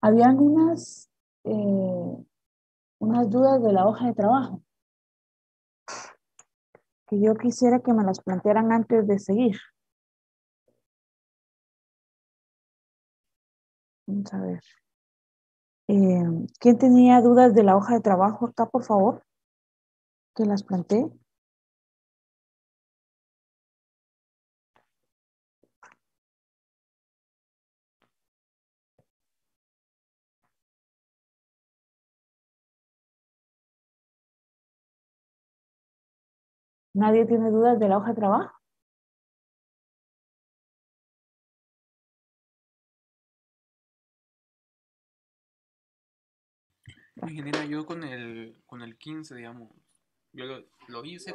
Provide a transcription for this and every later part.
Habían unas dudas de la hoja de trabajo que yo quisiera que me las plantearan antes de seguir. Vamos a ver. ¿Quién tenía dudas de la hoja de trabajo acá, por favor? Que las plantee. ¿Nadie tiene dudas de la hoja de trabajo? Ingeniera, yo con el 15, digamos, yo lo hice,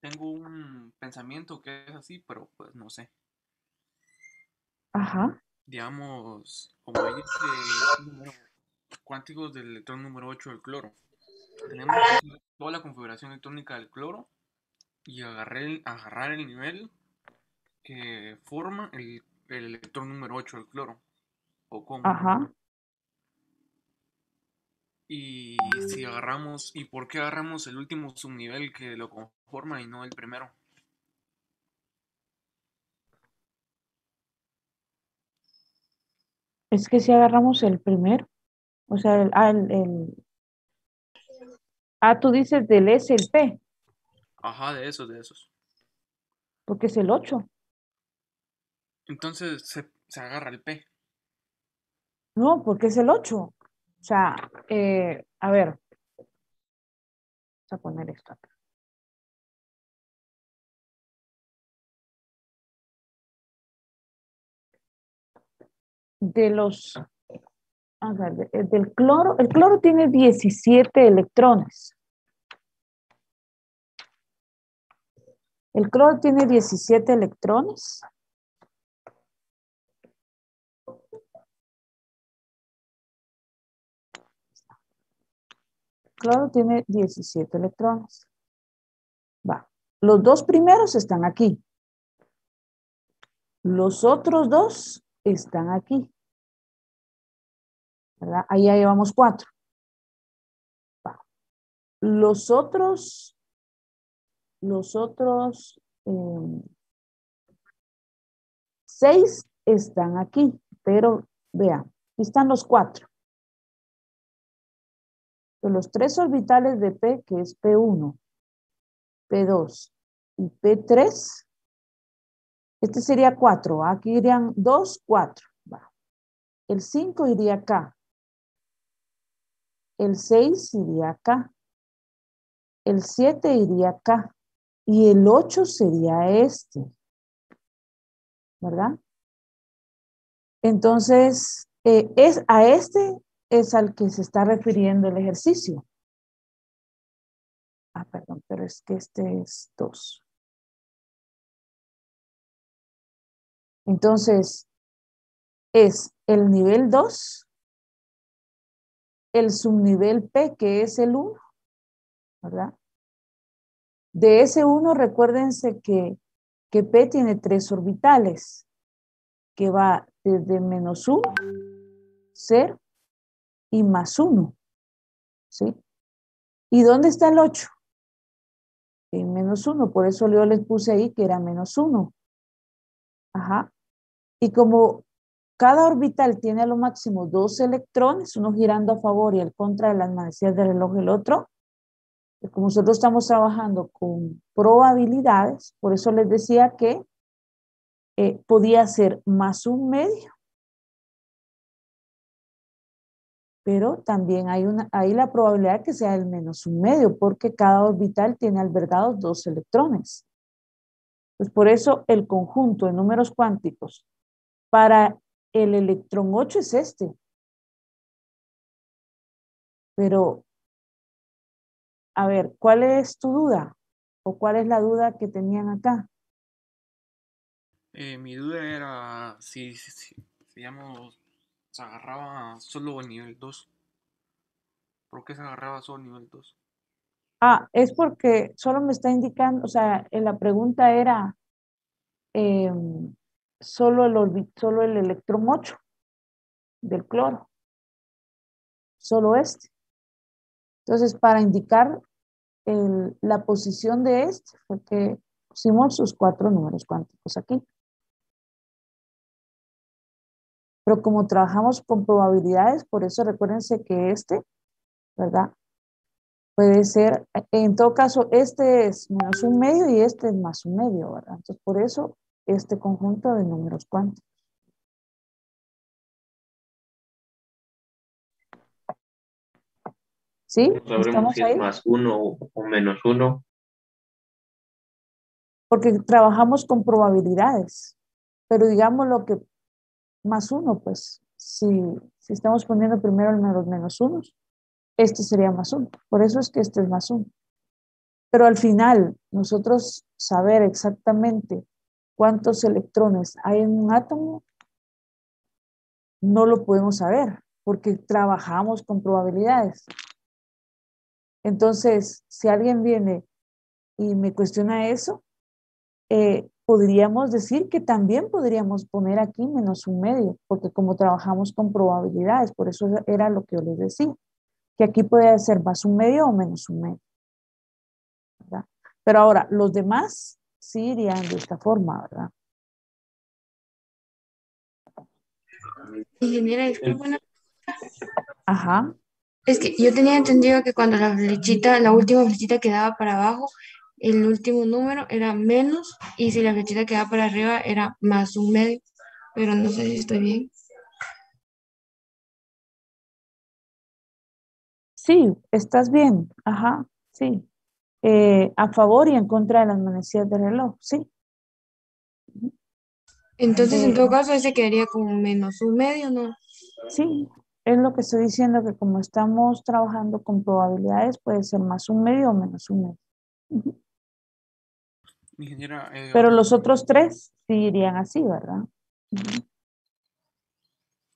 tengo un pensamiento que es así, pero pues no sé. Ajá, Digamos, como dice número cuánticos del electrón número 8 del cloro, tenemos que hacer toda la configuración electrónica del cloro y agarrar el nivel que forma el electrón número 8 del cloro, o cómo. ajá. Y si agarramos, ¿y por qué agarramos el último subnivel que lo conforma y no el primero? Es que si agarramos el primero, o sea, tú dices del S el P, Ajá, de esos. porque es el 8. Entonces se agarra el P. No, porque es el 8. O sea, a ver, vamos a poner esto acá. De los, a ver, del cloro, el cloro tiene 17 electrones. El cloro tiene 17 electrones. El cloro tiene 17 electrones. Va. Los dos primeros están aquí. Los otros dos están aquí. ¿Verdad? Ahí ya llevamos 4. Va. Los otros 6 están aquí. Pero vean, aquí están los 4. De los 3 orbitales de P, que es P1, P2 y P3, este sería 4. Aquí irían 2, 4. Va. El 5 iría acá. El 6 iría acá. El 7 iría acá. Y el 8 sería este, ¿verdad? Entonces, a este es al que se está refiriendo el ejercicio. Perdón, pero es que este es 2. Entonces, es el nivel 2, el subnivel P, que es el 1, ¿verdad? De ese 1, recuérdense que P tiene 3 orbitales, que va desde -1, 0 y +1, ¿sí? ¿Y dónde está el 8? En -1, por eso yo les puse ahí que era -1. Ajá. Y como cada orbital tiene a lo máximo 2 electrones, uno girando a favor y al contra de las manecillas del reloj el otro, pues como nosotros estamos trabajando con probabilidades, por eso les decía que podía ser +1/2, pero también hay la probabilidad que sea el -1/2, porque cada orbital tiene albergados 2 electrones. Pues por eso el conjunto de números cuánticos para el electrón 8 es este. Pero, a ver, ¿cuál es tu duda? ¿O cuál es la duda que tenían acá? Mi duda era si, digamos, se agarraba solo el nivel 2. ¿Por qué se agarraba solo el nivel 2? Es porque solo me está indicando, o sea, en la pregunta era solo el electrón 8. del cloro. Solo este. Entonces, para indicar la posición de este, fue que pusimos sus 4 números cuánticos aquí. Pero como trabajamos con probabilidades, por eso recuérdense que este, ¿verdad? Puede ser, en todo caso, este es menos un medio y este es más un medio, ¿verdad? Entonces, por eso, este conjunto de números cuánticos. ¿Sí? No sabremos ¿Estamos si es ahí? más uno o menos uno. Porque trabajamos con probabilidades. Pero digamos lo que más uno, pues, si estamos poniendo primero los menos unos, este sería más uno. Por eso es que este es más uno. Pero al final, nosotros saber exactamente cuántos electrones hay en un átomo, no lo podemos saber, porque trabajamos con probabilidades. Entonces, si alguien viene y me cuestiona eso, podríamos decir que también podríamos poner aquí menos un medio, porque como trabajamos con probabilidades, por eso era lo que yo les decía, que aquí puede ser más un medio o menos un medio, ¿verdad? Pero ahora, los demás sí irían de esta forma, ¿verdad? Ingeniera, disculpa, Ajá. es que yo tenía entendido que cuando la flechita, la última flechita quedaba para abajo, el último número era menos y si la flechita quedaba para arriba era más un medio, pero no sé si estoy bien. Sí, estás bien. Ajá, sí. A favor y en contra de las manecillas del reloj, sí. Entonces, en Eh, todo caso, ese quedaría como menos un medio, ¿no? sí, es lo que estoy diciendo, que como estamos trabajando con probabilidades, puede ser más un medio o menos un medio. Ujú. Ingeniera, Pero los otros tres sí irían así, ¿verdad? Ujú.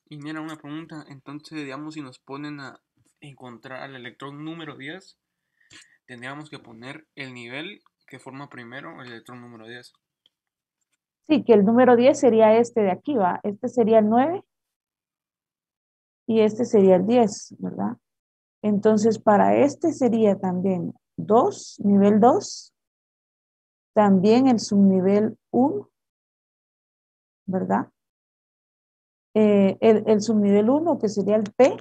ingeniera, una pregunta. Entonces, digamos, si nos ponen a encontrar al electrón número 10, tendríamos que poner el nivel que forma primero el electrón número 10. Sí, que el número 10 sería este de aquí, ¿va? Este sería el 9 y este sería el 10, ¿verdad? Entonces, para este sería también 2, nivel 2, también el subnivel 1, ¿verdad? El subnivel 1, que sería el P,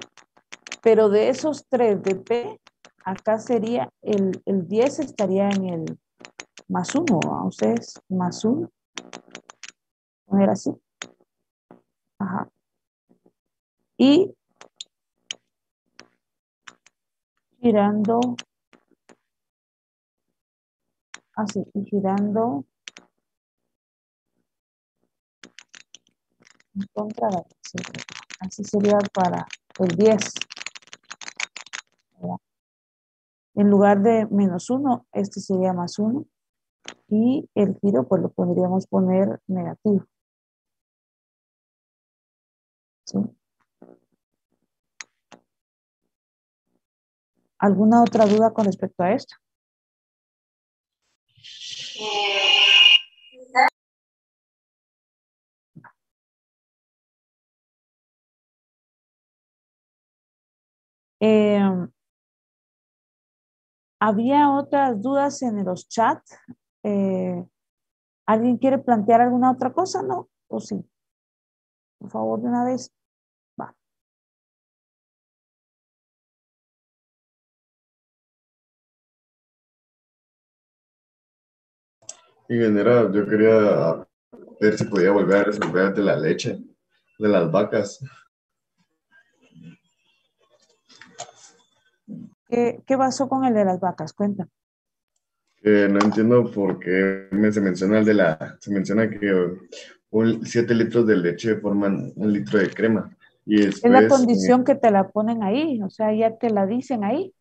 pero de esos tres de P, acá sería el 10 estaría en el más 1, ¿va? Ustedes, más 1, poner así. Ajá. Y girando, así, y girando en contra de la derecha. Así sería para el 10, ¿verdad? En lugar de menos 1, este sería más 1. Y el giro, pues lo podríamos poner negativo. ¿Sí? ¿Alguna otra duda con respecto a esto? Eh, Había otras dudas en los chats. Eh, ¿Alguien quiere plantear alguna otra cosa? ¿No? ¿O sí? Por favor, de una vez. Va. Y general, yo quería ver si podía volver a resolver de la leche, de las vacas. ¿Qué pasó con el de las vacas? Cuenta. No entiendo por qué se menciona se menciona que 7 litros de leche forman 1 litro de crema. Y Es la después, condición que te la ponen ahí, o sea, ya te la dicen ahí.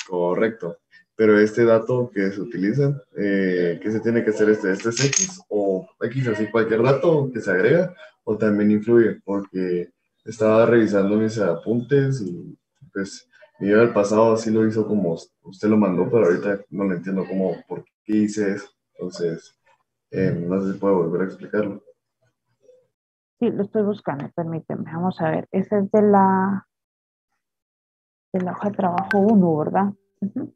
correcto. Pero este dato que se utiliza, ¿qué se tiene que hacer este es X o X así cualquier dato que se agrega o también influye? Porque estaba revisando mis apuntes y pues mi yo del pasado sí lo hizo como usted lo mandó, pero ahorita no lo entiendo cómo, por qué hice eso. Entonces, no sé si puedo volver a explicarlo. Sí, lo estoy buscando, permíteme. Vamos a ver. Ese es de la hoja de trabajo 1, ¿verdad? Ujú.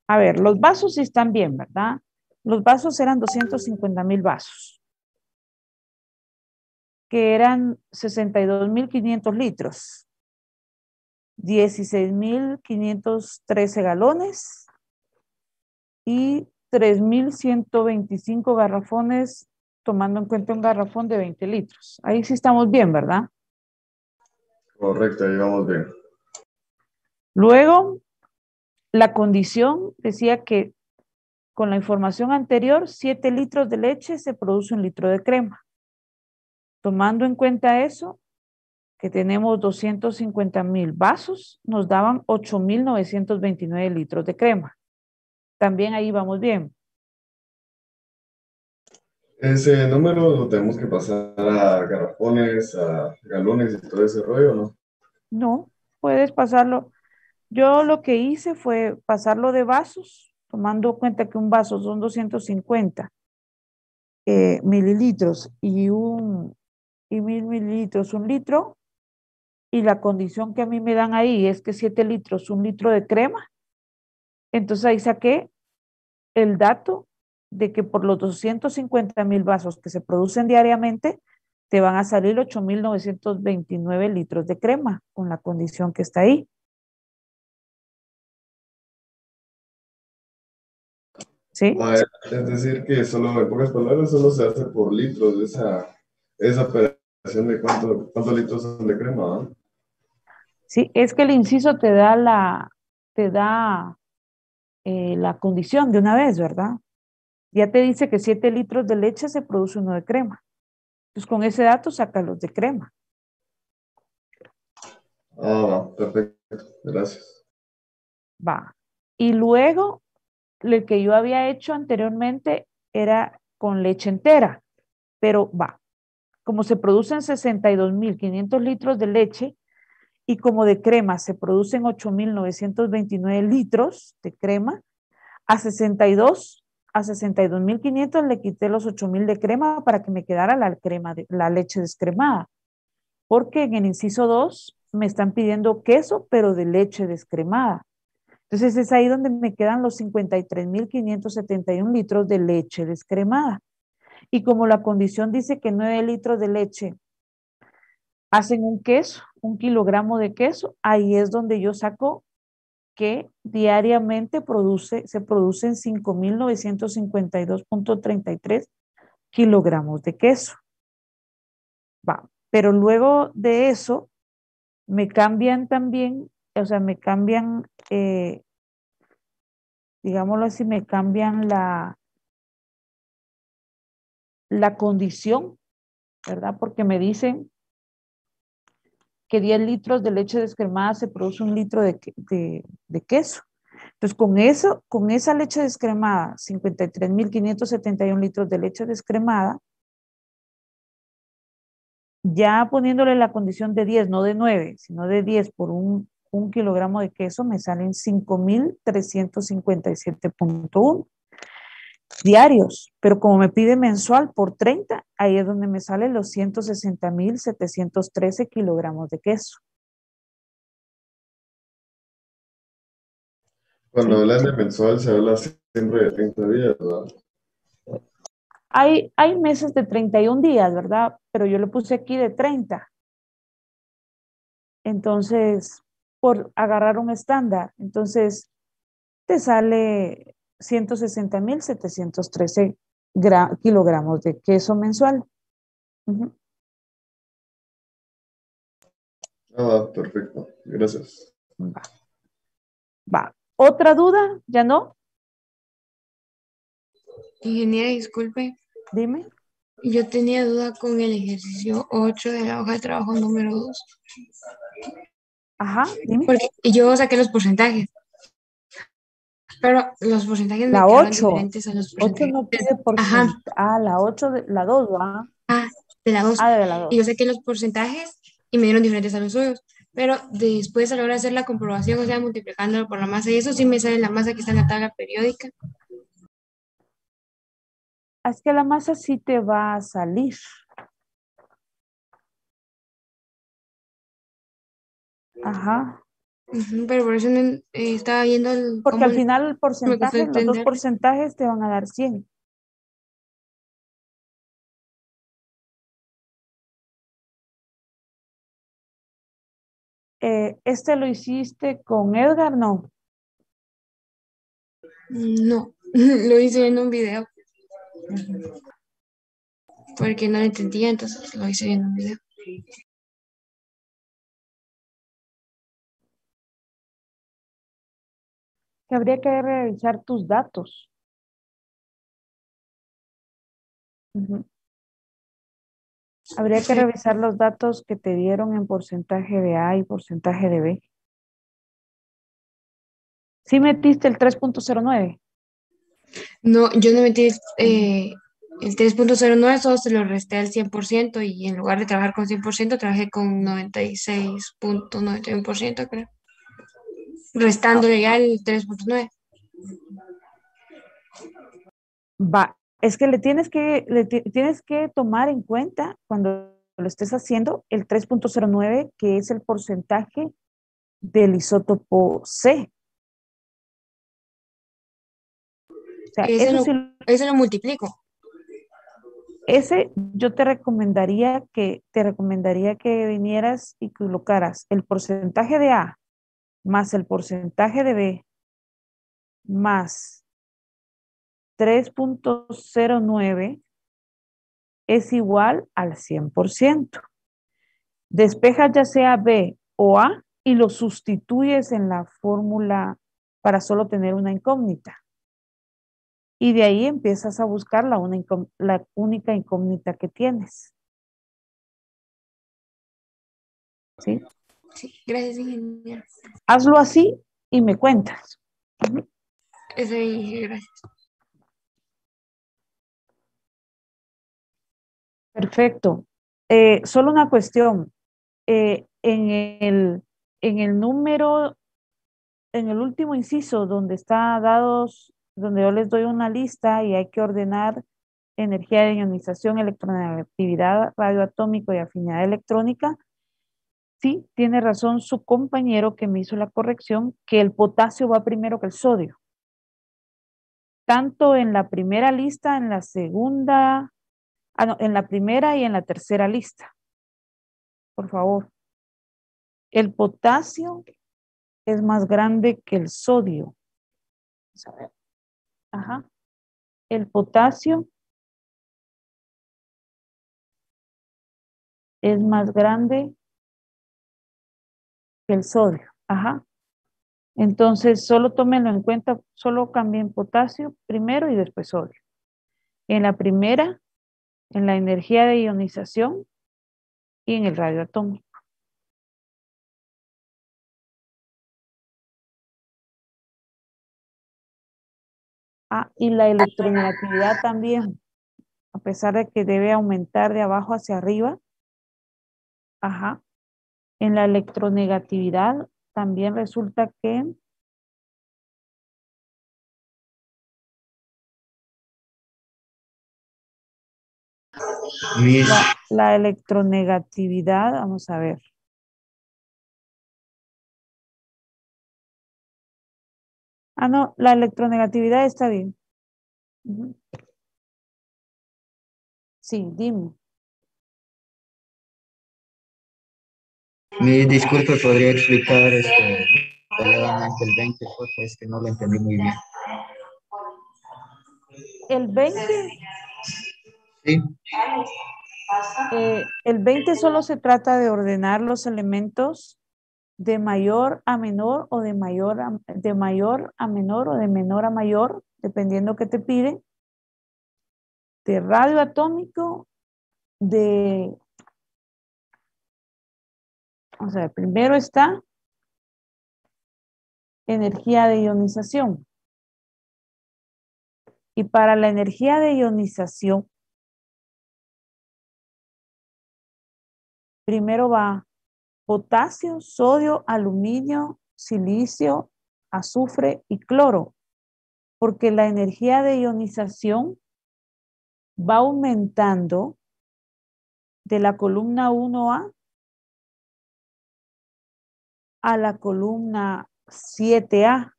A ver, los vasos sí están bien, ¿verdad? Los vasos eran 250,000 vasos, que eran 62,500 litros, 16,513 galones y 3,125 garrafones, tomando en cuenta un garrafón de 20 litros. Ahí sí estamos bien, ¿verdad? Correcto, ahí vamos bien. Luego, la condición decía que con la información anterior, 7 litros de leche se produce 1 litro de crema. Tomando en cuenta eso, que tenemos 250,000 vasos, nos daban 8,929 litros de crema. También ahí vamos bien. Ese número lo tenemos que pasar a garrafones, a galones y todo ese rollo, ¿no? No, puedes pasarlo. Yo lo que hice fue pasarlo de vasos, tomando en cuenta que un vaso son 250 mililitros y 1,000 mililitros, 1 litro. Y la condición que a mí me dan ahí es que 7 litros, 1 litro de crema. Entonces ahí saqué el dato de que por los 250,000 vasos que se producen diariamente, te van a salir 8,929 litros de crema con la condición que está ahí. ¿Sí? Es decir, que solo, en pocas palabras, solo se hace por litros esa operación de cuántos litros son de crema, ¿no? Sí, es que el inciso te da la condición de una vez, ¿verdad? Ya te dice que 7 litros de leche se produce 1 de crema. Entonces con ese dato saca los de crema. Ah, va, perfecto, gracias. Va. Y luego, lo que yo había hecho anteriormente era con leche entera, pero va. Como se producen 62,500 litros de leche y como de crema se producen 8,929 litros de crema, a 62,500 le quité los 8,000 de crema para que me quedara la leche descremada. Porque en el inciso 2 me están pidiendo queso, pero de leche descremada. Entonces es ahí donde me quedan los 53,571 litros de leche descremada. Y como la condición dice que 9 litros de leche hacen un queso, 1 kilogramo de queso, ahí es donde yo saco que diariamente se producen 5,952,33 kilogramos de queso. Va. Pero luego de eso, me cambian también, o sea, me cambian, digámoslo así, me cambian la condición, ¿verdad? Porque me dicen que 10 litros de leche descremada se produce 1 litro de queso. Entonces, con esa leche descremada, 53,571 litros de leche descremada, ya poniéndole la condición de 10, no de 9, sino de 10 por un kilogramo de queso, me salen 5,357,1 diarios, pero como me pide mensual por 30, ahí es donde me salen los 160,713 kilogramos de queso. Cuando ¿Sí? hablan de mensual se habla siempre de 30 días, ¿verdad? Hay meses de 31 días, ¿verdad? Pero yo le puse aquí de 30. Entonces, por agarrar un estándar, entonces te sale 160,713 kilogramos de queso mensual. Ujú. Ah, perfecto, gracias. Va, va. ¿Otra duda? ¿Ya no? Ingeniera, disculpe, Dime. yo tenía duda con el ejercicio 8 de la hoja de trabajo número 2, Ajá, dime. porque yo saqué los porcentajes, Pero los porcentajes me La quedaron 8. diferentes a los 8 porcentajes. no pide Ajá, porcentaje. Ah, la 8, la 2, ¿va? de la 2. Ah, de la Y yo 2. saqué los porcentajes y me dieron diferentes a los suyos. Pero después a la hora de hacer la comprobación, o sea, multiplicándolo por la masa, y eso sí me sale la masa que está en la tabla periódica. Es que la masa sí te va a salir. Ajá. Pero por eso no, estaba viendo Porque cómo al final el me costó porcentaje, los dos entender. porcentajes te van a dar 100. ¿Este lo hiciste con Edgar? No. No, lo hice viendo un video porque no lo entendía, entonces lo hice viendo un video. Que habría que revisar tus datos. Ujú. Habría que Sí. revisar los datos que te dieron en porcentaje de A y porcentaje de B. ¿Sí metiste el 3.09? No, yo no metí el 3.09, solo se lo resté al 100% y en lugar de trabajar con 100%, trabajé con 96.91%, creo, restándole ya el 3.9. Va. Es que tienes que tomar en cuenta cuando lo estés haciendo el 3.09, que es el porcentaje del isótopo C. O sea, Ese eso lo, sí, ese lo multiplico. ese yo te recomendaría que vinieras y colocaras el porcentaje de A más el porcentaje de B más 3.09 es igual al 100%. Despejas ya sea B o A y lo sustituyes en la fórmula para solo tener una incógnita. Y de ahí empiezas a buscar la única incógnita que tienes. ¿Sí? Sí, gracias, ingeniero. Hazlo así y me cuentas. Ujú. Eso dije, gracias. Perfecto. Solo una cuestión. En el número, en el último inciso donde está dados, donde yo les doy una lista y hay que ordenar energía de ionización, electronegatividad, radioatómico y afinidad electrónica, sí, tiene razón su compañero que me hizo la corrección, que el potasio va primero que el sodio. Tanto en la primera lista, en la segunda, no, en la primera y en la tercera lista. Por favor. El potasio es más grande que el sodio. Vamos a ver. Ajá. El potasio es más grande que el sodio. Ajá. Entonces, solo tómenlo en cuenta, solo cambien potasio primero y después sodio. En la primera, en la energía de ionización y en el radioatómico. Ah, y la electronegatividad también, a pesar de que debe aumentar de abajo hacia arriba. Ajá. En la electronegatividad también resulta que Miss, la electronegatividad, vamos a ver. Ah, no, la electronegatividad está bien. Ujú. Sí, dime. Disculpe, ¿podría explicar detalladamente el 20? Porque es que no lo entendí muy bien. El 20, Sí, el 20 solo se trata de ordenar los elementos de mayor a menor o de mayor a menor o de menor a mayor, dependiendo que te pide, de radioatómico, o sea, primero está energía de ionización. Y para la energía de ionización, primero va potasio, sodio, aluminio, silicio, azufre y cloro, porque la energía de ionización va aumentando de la columna 1A a la columna 7A.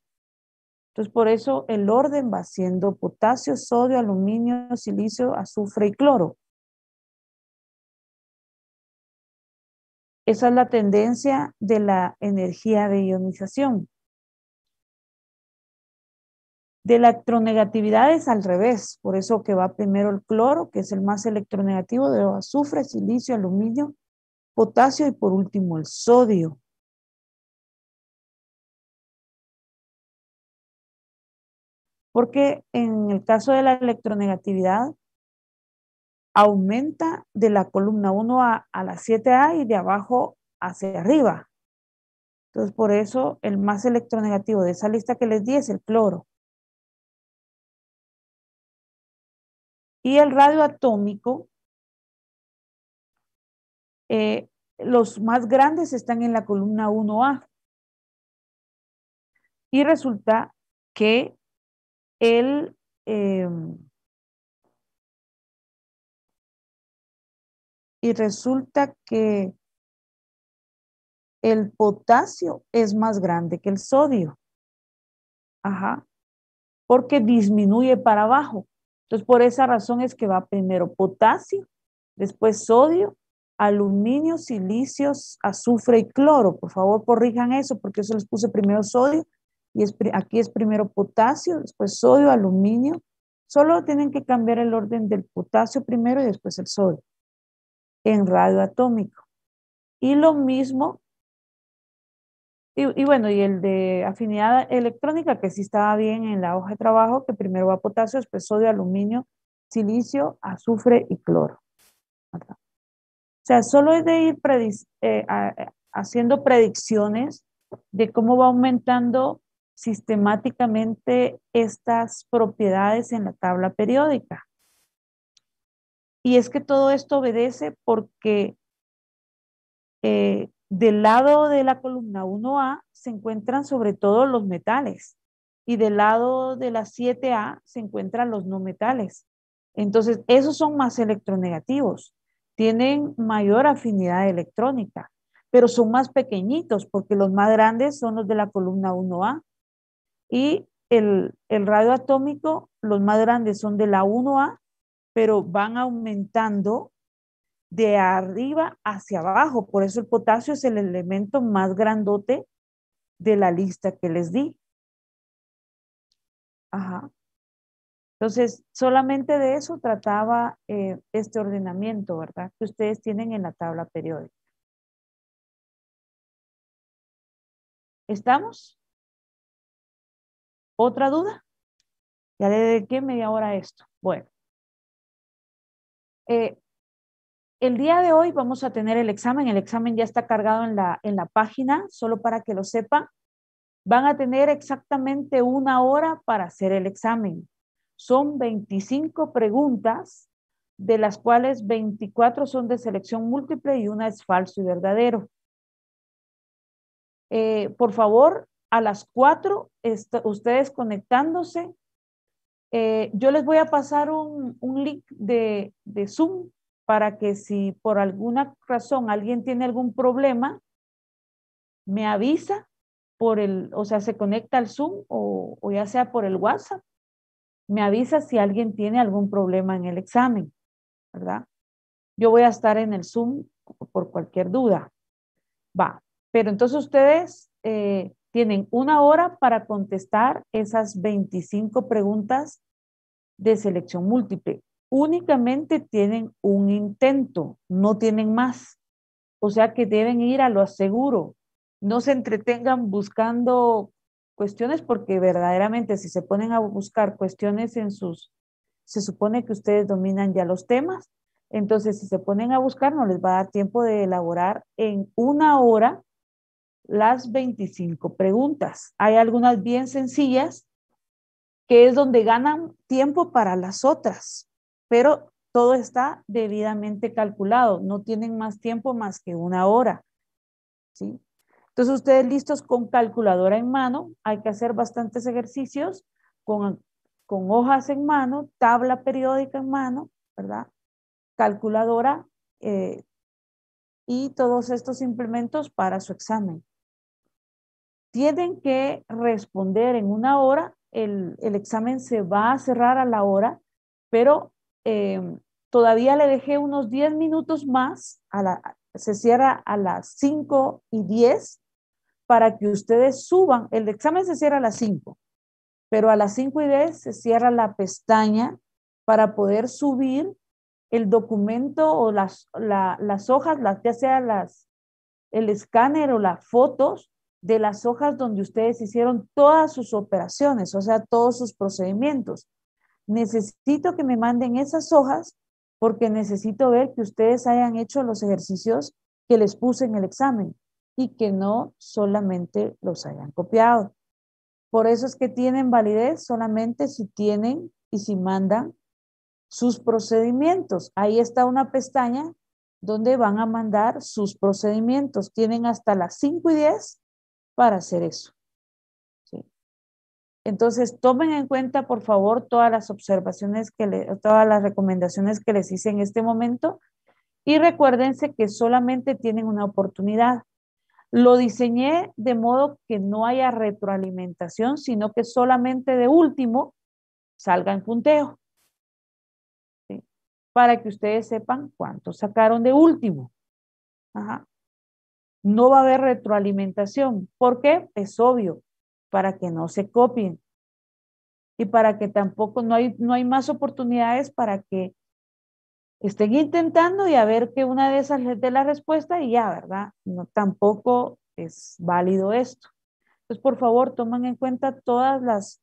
Entonces, por eso el orden va siendo potasio, sodio, aluminio, silicio, azufre y cloro. Esa es la tendencia de la energía de ionización. De la electronegatividad es al revés, por eso que va primero el cloro, que es el más electronegativo, de azufre, silicio, aluminio, potasio y por último el sodio. Porque en el caso de la electronegatividad, aumenta de la columna 1A a la 7A y de abajo hacia arriba. Entonces, por eso el más electronegativo de esa lista que les di es el cloro. Y el radioatómico, los más grandes están en la columna 1A. Y resulta que el potasio es más grande que el sodio. Ajá. Porque disminuye para abajo. Entonces, por esa razón es que va primero potasio, después sodio, aluminio, silicios, azufre y cloro. Por favor, corrijan eso, porque eso les puse primero sodio, y aquí es primero potasio, después sodio, aluminio. Solo tienen que cambiar el orden del potasio primero y después el sodio en radioatómico. Y lo mismo, y bueno, y el de afinidad electrónica, que sí estaba bien en la hoja de trabajo, que primero va potasio, después sodio, aluminio, silicio, azufre y cloro. ¿Verdad? O sea, solo es de ir haciendo predicciones de cómo va aumentando sistemáticamente estas propiedades en la tabla periódica. Y es que todo esto obedece porque del lado de la columna 1A se encuentran sobre todo los metales y del lado de la 7A se encuentran los no metales. Entonces, esos son más electronegativos, tienen mayor afinidad electrónica, pero son más pequeñitos porque los más grandes son los de la columna 1A y el radioatómico, los más grandes son de la 1A, pero van aumentando de arriba hacia abajo. Por eso el potasio es el elemento más grandote de la lista que les di. Ajá. Entonces, solamente de eso trataba este ordenamiento, ¿verdad? Que ustedes tienen en la tabla periódica. ¿Estamos? ¿Otra duda? Ya le dediqué media hora a esto. Bueno. El día de hoy vamos a tener el examen. El examen ya está cargado en la página, solo para que lo sepan. Van a tener exactamente 1 hora para hacer el examen. Son 25 preguntas, de las cuales 24 son de selección múltiple y una es falso y verdadero. Por favor, a las 4, ustedes conectándose. Yo les voy a pasar un link de Zoom para que si por alguna razón alguien tiene algún problema, me avisa o sea, se conecta al Zoom o ya sea por el WhatsApp, me avisa si alguien tiene algún problema en el examen, ¿verdad? Yo voy a estar en el Zoom por cualquier duda. Va, pero entonces ustedes tienen 1 hora para contestar esas 25 preguntas de selección múltiple. Únicamente tienen un intento, no tienen más. O sea que deben ir a lo seguro. No se entretengan buscando cuestiones porque verdaderamente si se ponen a buscar cuestiones se supone que ustedes dominan ya los temas. Entonces, si se ponen a buscar, no les va a dar tiempo de elaborar en 1 hora las 25 preguntas. Hay algunas bien sencillas que es donde ganan tiempo para las otras, pero todo está debidamente calculado, no tienen más tiempo más que 1 hora, ¿sí? Entonces ustedes listos con calculadora en mano, hay que hacer bastantes ejercicios con hojas en mano, tabla periódica en mano, ¿verdad? Calculadora y todos estos implementos para su examen. Tienen que responder en 1 hora, el examen se va a cerrar a la hora, pero todavía le dejé unos 10 minutos más, se cierra a las 5:10 para que ustedes suban, el examen se cierra a las 5, pero a las 5:10 se cierra la pestaña para poder subir el documento o las hojas, ya sea el escáner o las fotos de las hojas donde ustedes hicieron todas sus operaciones, o sea, todos sus procedimientos. Necesito que me manden esas hojas porque necesito ver que ustedes hayan hecho los ejercicios que les puse en el examen y que no solamente los hayan copiado. Por eso es que tienen validez solamente si tienen y si mandan sus procedimientos. Ahí está una pestaña donde van a mandar sus procedimientos. Tienen hasta las 5:10 para hacer eso. ¿Sí? Entonces, tomen en cuenta, por favor, todas las observaciones todas las recomendaciones que les hice en este momento y recuérdense que solamente tienen una oportunidad. Lo diseñé de modo que no haya retroalimentación, sino que solamente de último salga en punteo. ¿Sí? Para que ustedes sepan cuánto sacaron de último. Ajá. No va a haber retroalimentación. ¿Por qué? Es obvio, para que no se copien. Y para que tampoco, no hay más oportunidades para que estén intentando y a ver que una de esas les dé la respuesta y ya, ¿verdad? No, tampoco es válido esto. Entonces, por favor, tomen en cuenta todas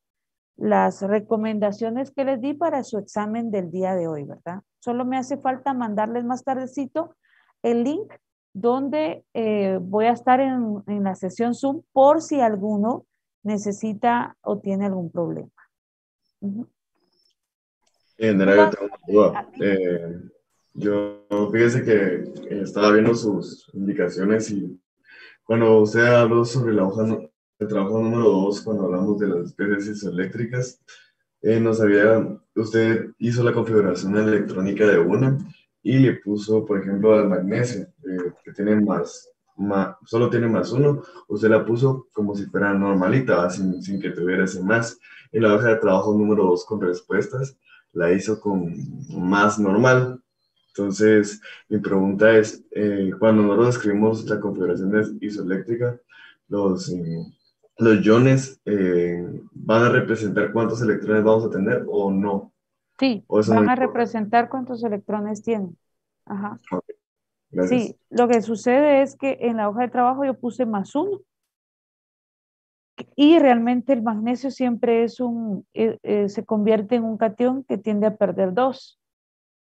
las recomendaciones que les di para su examen del día de hoy, ¿verdad? Solo me hace falta mandarles más tardecito el link donde voy a estar en la sesión Zoom por si alguno necesita o tiene algún problema. Uh-huh. Yo tengo una duda. Yo fíjese que estaba viendo sus indicaciones y cuando usted habló sobre la hoja de trabajo número 2, cuando hablamos de las especies eléctricas, usted hizo la configuración electrónica de una y le puso, por ejemplo, al magnesio, que tiene solo tiene +1, usted la puso como si fuera normalita, sin que tuviera ese más. En la hoja de trabajo número 2 con respuestas, la hizo con más normal. Entonces, mi pregunta es, cuando nosotros escribimos la configuración isoeléctrica, los iones van a representar cuántos electrones vamos a tener o no. Sí, van a representar cuántos electrones tienen. Ajá. Okay, gracias. Sí, lo que sucede es que en la hoja de trabajo yo puse +1 y realmente el magnesio siempre se convierte en un catión que tiende a perder 2.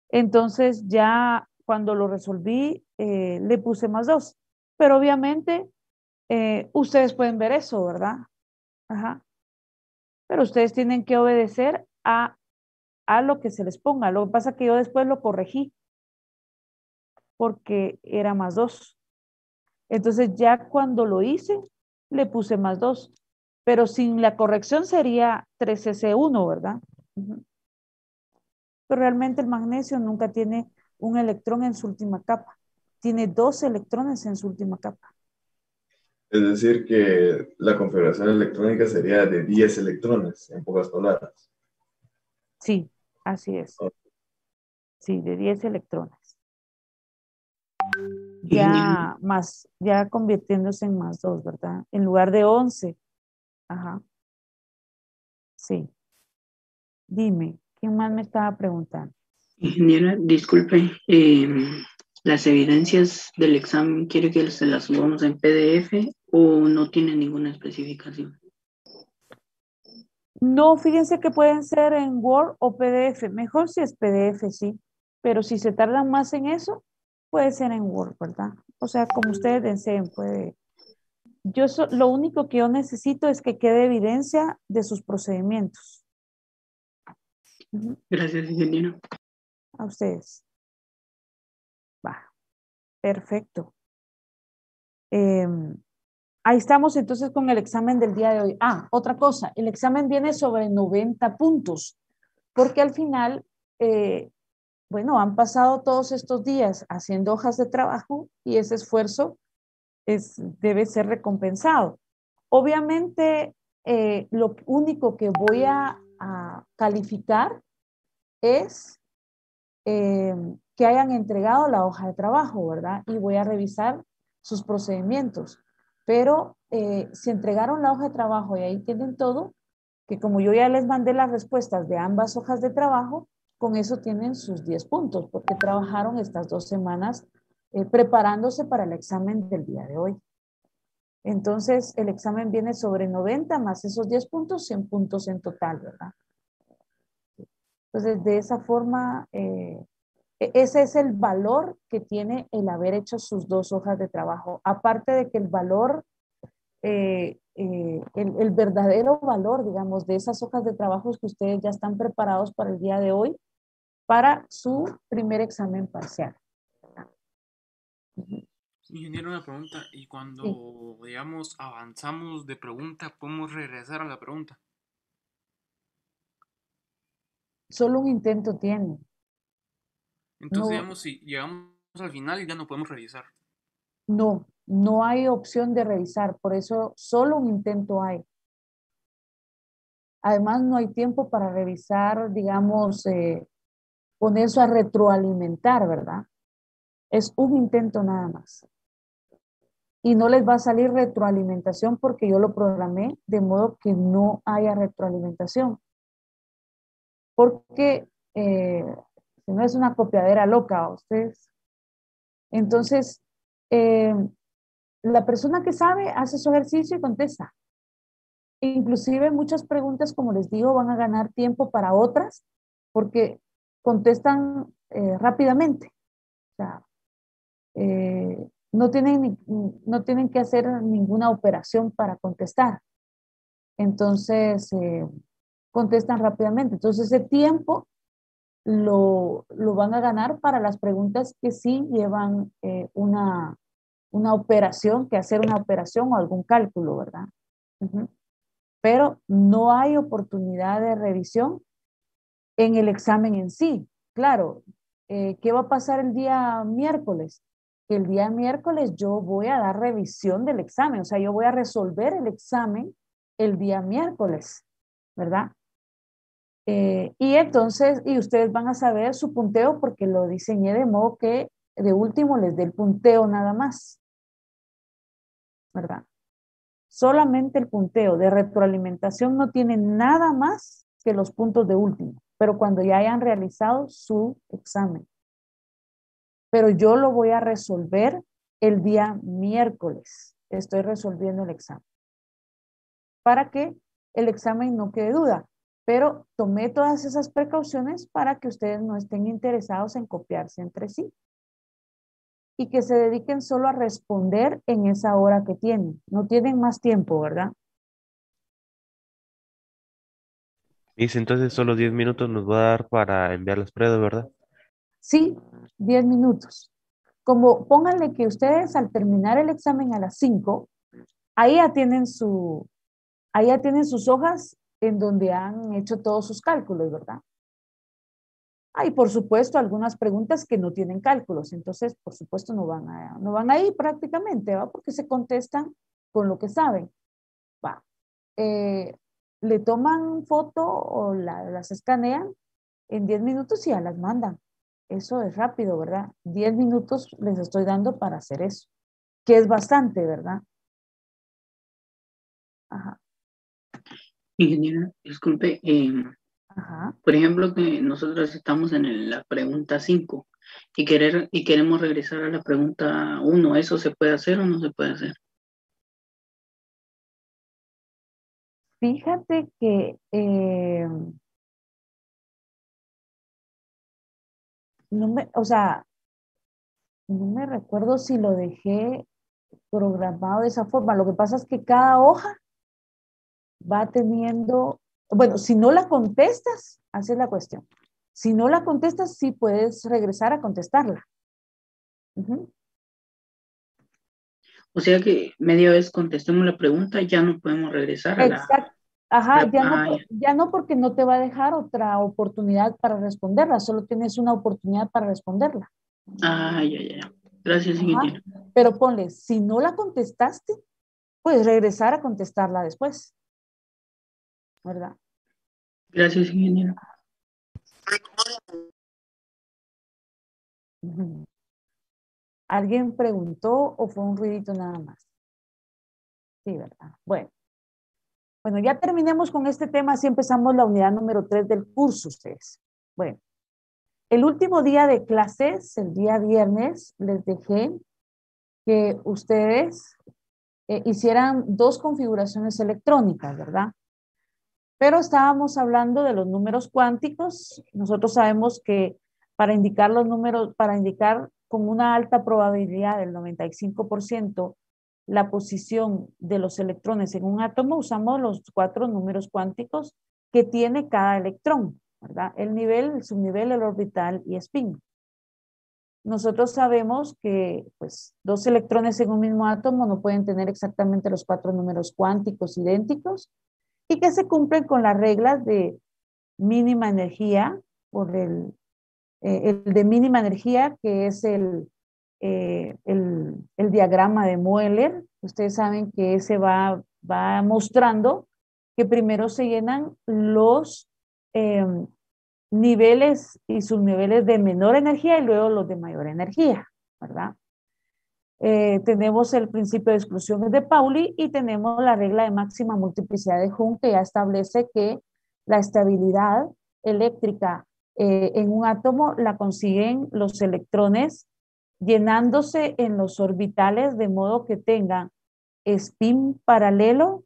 Entonces ya cuando lo resolví le puse +2, pero obviamente ustedes pueden ver eso, ¿verdad? Ajá. Pero ustedes tienen que obedecer a lo que se les ponga. Lo que pasa es que yo después lo corregí porque era +2. Entonces ya cuando lo hice, le puse +2. Pero sin la corrección sería 3s1, ¿verdad? Uh-huh. Pero realmente el magnesio nunca tiene un electrón en su última capa. Tiene 2 electrones en su última capa. Es decir, que la configuración electrónica sería de 10 electrones, en pocas palabras. Sí, así es. Sí, de 10 electrones. Ya convirtiéndose en +2, ¿verdad? En lugar de 11. Ajá. Sí. Dime, ¿quién más me estaba preguntando? Ingeniera, disculpe, ¿las evidencias del examen quiere que se las subamos en PDF o no tiene ninguna especificación? No, fíjense que pueden ser en Word o PDF. Mejor si es PDF, sí. Pero si se tardan más en eso, puede ser en Word, ¿verdad? O sea, como ustedes deseen, puede. Lo único que yo necesito es que quede evidencia de sus procedimientos. Ujú. Gracias, ingeniero. A ustedes. Va, perfecto. Ahí estamos entonces con el examen del día de hoy. Ah, otra cosa, el examen viene sobre 90 puntos, porque al final, bueno, han pasado todos estos días haciendo hojas de trabajo y ese esfuerzo debe ser recompensado. Obviamente, lo único que voy a calificar es que hayan entregado la hoja de trabajo, ¿verdad? Y voy a revisar sus procedimientos. Pero si entregaron la hoja de trabajo y ahí tienen todo, que como yo ya les mandé las respuestas de ambas hojas de trabajo, con eso tienen sus 10 puntos, porque trabajaron estas 2 semanas preparándose para el examen del día de hoy. Entonces, el examen viene sobre 90 más esos 10 puntos, 100 puntos en total, ¿verdad? Entonces, de esa forma, ese es el valor que tiene el haber hecho sus 2 hojas de trabajo. Aparte de que el valor, el verdadero valor, digamos, de esas hojas de trabajo es que ustedes ya están preparados para el día de hoy, para su primer examen parcial. Ingeniero, una pregunta. ¿Y Sí. cuando, digamos, avanzamos de pregunta, podemos regresar a la pregunta? Solo un intento tiene. Entonces, No, digamos, si llegamos al final, ya no podemos revisar. no hay opción de revisar, por eso solo un intento hay. Además, no hay tiempo para revisar, digamos, ponerse a retroalimentar, ¿verdad? Es un intento nada más. Y no les va a salir retroalimentación porque yo lo programé de modo que no haya retroalimentación. Porque si no es una copiadera loca, ustedes. Entonces, la persona que sabe hace su ejercicio y contesta. Inclusive muchas preguntas, como les digo, van a ganar tiempo para otras porque contestan rápidamente. O sea, no tienen que hacer ninguna operación para contestar. Entonces, contestan rápidamente. Entonces, ese tiempo lo van a ganar para las preguntas que sí llevan una operación, que hacer una operación o algún cálculo, ¿verdad? Ujú. Pero no hay oportunidad de revisión en el examen en sí. Claro, ¿qué va a pasar el día miércoles? Que el día miércoles yo voy a dar revisión del examen, o sea, yo voy a resolver el examen el día miércoles, ¿verdad? Y entonces, y ustedes van a saber su punteo porque lo diseñé de modo que de último les dé el punteo nada más, ¿verdad? Solamente el punteo de retroalimentación no tiene nada más que los puntos de último, pero cuando ya hayan realizado su examen. Pero yo lo voy a resolver el día miércoles. Estoy resolviendo el examen. Para que el examen no quede duda. Pero tomé todas esas precauciones para que ustedes no estén interesados en copiarse entre sí. Y que se dediquen solo a responder en esa hora que tienen. No tienen más tiempo, ¿verdad? Dice, entonces solo 10 minutos nos va a dar para enviar las pruebas, ¿verdad? Sí, 10 minutos. Como pónganle que ustedes al terminar el examen a las 5, ahí ya tienen ahí ya tienen sus hojas en donde han hecho todos sus cálculos, ¿verdad? Hay, por supuesto, algunas preguntas que no tienen cálculos, entonces, por supuesto, no van a ir prácticamente, ¿va? Porque se contestan con lo que saben, ¿va? Le toman foto o las escanean en 10 minutos y ya las mandan. Eso es rápido, ¿verdad? 10 minutos les estoy dando para hacer eso, que es bastante, ¿verdad? Ajá, Ingeniero, disculpe, ajá. por ejemplo, que nosotros estamos en la pregunta 5 y queremos regresar a la pregunta 1, ¿eso se puede hacer o no se puede hacer? Fíjate que o sea, no me recuerdo si lo dejé programado de esa forma. Lo que pasa es que cada hoja va teniendo Bueno, si no la contestas, así es la cuestión. Si no la contestas, sí puedes regresar a contestarla. Ujú. O sea que media vez contestemos la pregunta, ya no podemos regresar a la... Exacto. Ajá, Ah, ya. ya no porque no te va a dejar otra oportunidad para responderla, solo tienes una oportunidad para responderla. Ah, ya. Gracias, Ajá. ingeniero. Pero ponle, si no la contestaste, puedes regresar a contestarla después, ¿verdad? Gracias, ingeniero. Ujú. ¿Alguien preguntó o fue un ruidito nada más? Sí, ¿verdad? Bueno, ya terminemos con este tema, así empezamos la unidad número 3 del curso ustedes. Bueno, el último día de clases, el día viernes, les dejé que ustedes hicieran 2 configuraciones electrónicas, ¿verdad? Pero estábamos hablando de los números cuánticos. Nosotros sabemos que para indicar los números, para indicar con una alta probabilidad del 95% la posición de los electrones en un átomo, usamos los 4 números cuánticos que tiene cada electrón, ¿verdad? El nivel, el subnivel, el orbital y spin. Nosotros sabemos que pues, 2 electrones en un mismo átomo no pueden tener exactamente los 4 números cuánticos idénticos y que se cumplen con las reglas de mínima energía por el de mínima energía, que es el diagrama de Moeller. Ustedes saben que ese va mostrando que primero se llenan los niveles y subniveles de menor energía y luego los de mayor energía, ¿verdad? Tenemos el principio de exclusión de Pauli y tenemos la regla de máxima multiplicidad de Hund que ya establece que la estabilidad eléctrica en un átomo la consiguen los electrones llenándose en los orbitales de modo que tengan spin paralelo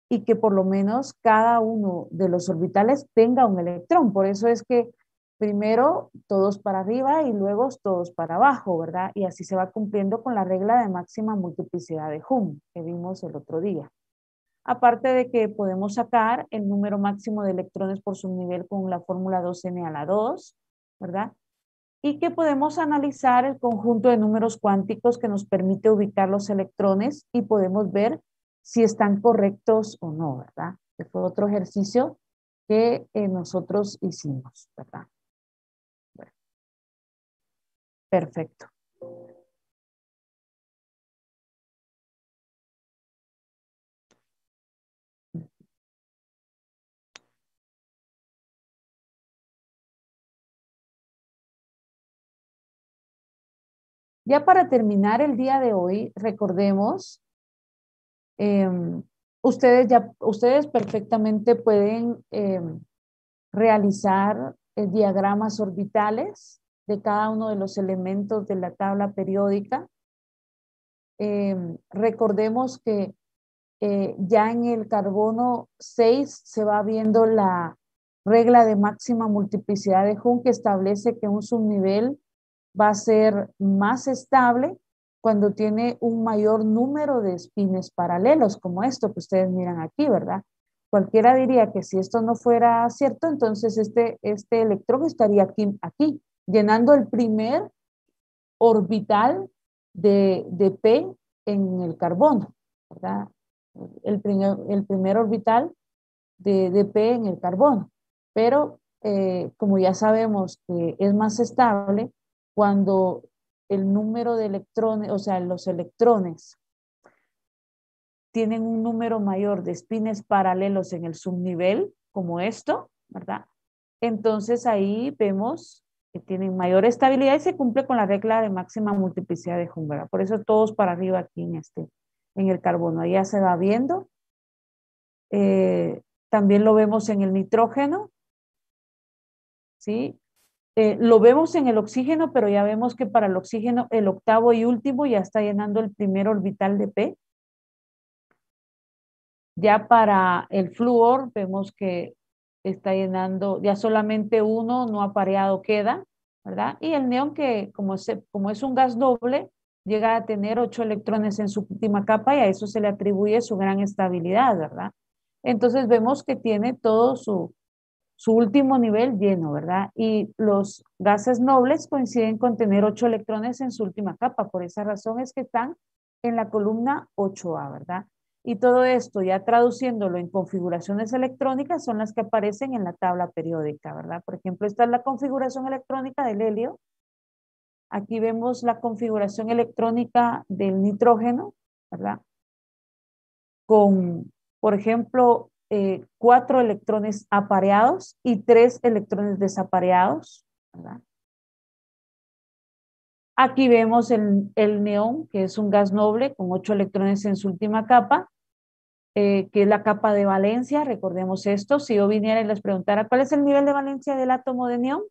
y que por lo menos cada uno de los orbitales tenga un electrón. Por eso es que primero todos para arriba y luego todos para abajo, ¿verdad? Y así se va cumpliendo con la regla de máxima multiplicidad de Hund que vimos el otro día. Aparte de que podemos sacar el número máximo de electrones por subnivel con la fórmula 2n a la 2, ¿verdad? Y que podemos analizar el conjunto de números cuánticos que nos permite ubicar los electrones y podemos ver si están correctos o no, ¿verdad? Que fue otro ejercicio que nosotros hicimos, ¿verdad? Bueno, perfecto. Ya para terminar el día de hoy, recordemos, ustedes perfectamente pueden realizar diagramas orbitales de cada uno de los elementos de la tabla periódica. Recordemos que ya en el carbono 6 se va viendo la regla de máxima multiplicidad de Hund que establece que un subnivel va a ser más estable cuando tiene un mayor número de espines paralelos, como esto que ustedes miran aquí, ¿verdad? Cualquiera diría que si esto no fuera cierto, entonces este electrón estaría aquí, llenando el primer orbital de P en el carbono, ¿verdad? El primer orbital de P en el carbono. Pero como ya sabemos que es más estable, cuando el número de electrones, o sea, los electrones tienen un número mayor de espines paralelos en el subnivel, como esto, ¿verdad? Entonces ahí vemos que tienen mayor estabilidad y se cumple con la regla de máxima multiplicidad de Hund, ¿verdad? Por eso todos para arriba aquí en el carbono. Ahí ya se va viendo. También lo vemos en el nitrógeno, ¿sí? Lo vemos en el oxígeno, pero ya vemos que para el oxígeno el octavo y último ya está llenando el primer orbital de P. Ya para el flúor vemos que está llenando, ya solamente uno no apareado queda, ¿verdad? Y el neón que como es un gas doble, llega a tener 8 electrones en su última capa y a eso se le atribuye su gran estabilidad, ¿verdad? Entonces vemos que tiene todo su último nivel lleno, ¿verdad? Y los gases nobles coinciden con tener 8 electrones en su última capa. Por esa razón es que están en la columna 8A, ¿verdad? Y todo esto, ya traduciéndolo en configuraciones electrónicas, son las que aparecen en la tabla periódica, ¿verdad? Por ejemplo, esta es la configuración electrónica del helio. Aquí vemos la configuración electrónica del nitrógeno, ¿verdad? Con, por ejemplo, 4 electrones apareados y 3 electrones desapareados, ¿verdad? Aquí vemos el neón, que es un gas noble con 8 electrones en su última capa, que es la capa de valencia. Recordemos esto. Si yo viniera y les preguntara cuál es el nivel de valencia del átomo de neón,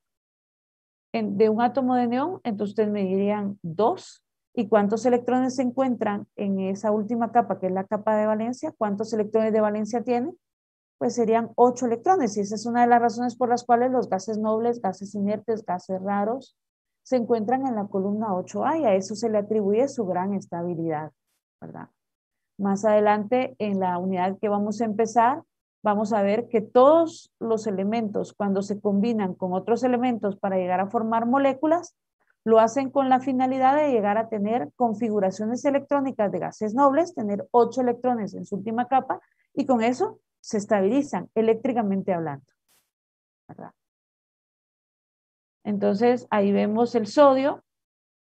de un átomo de neón, entonces ustedes me dirían 2. ¿Y cuántos electrones se encuentran en esa última capa, que es la capa de valencia? ¿Cuántos electrones de valencia tiene? Pues serían 8 electrones. Y esa es una de las razones por las cuales los gases nobles, gases inertes, gases raros, se encuentran en la columna 8A, y a eso se le atribuye su gran estabilidad, ¿verdad? Más adelante, en la unidad que vamos a empezar, vamos a ver que todos los elementos, cuando se combinan con otros elementos para llegar a formar moléculas, lo hacen con la finalidad de llegar a tener configuraciones electrónicas de gases nobles, tener 8 electrones en su última capa, y con eso se estabilizan eléctricamente hablando, ¿verdad? Entonces, ahí vemos el sodio,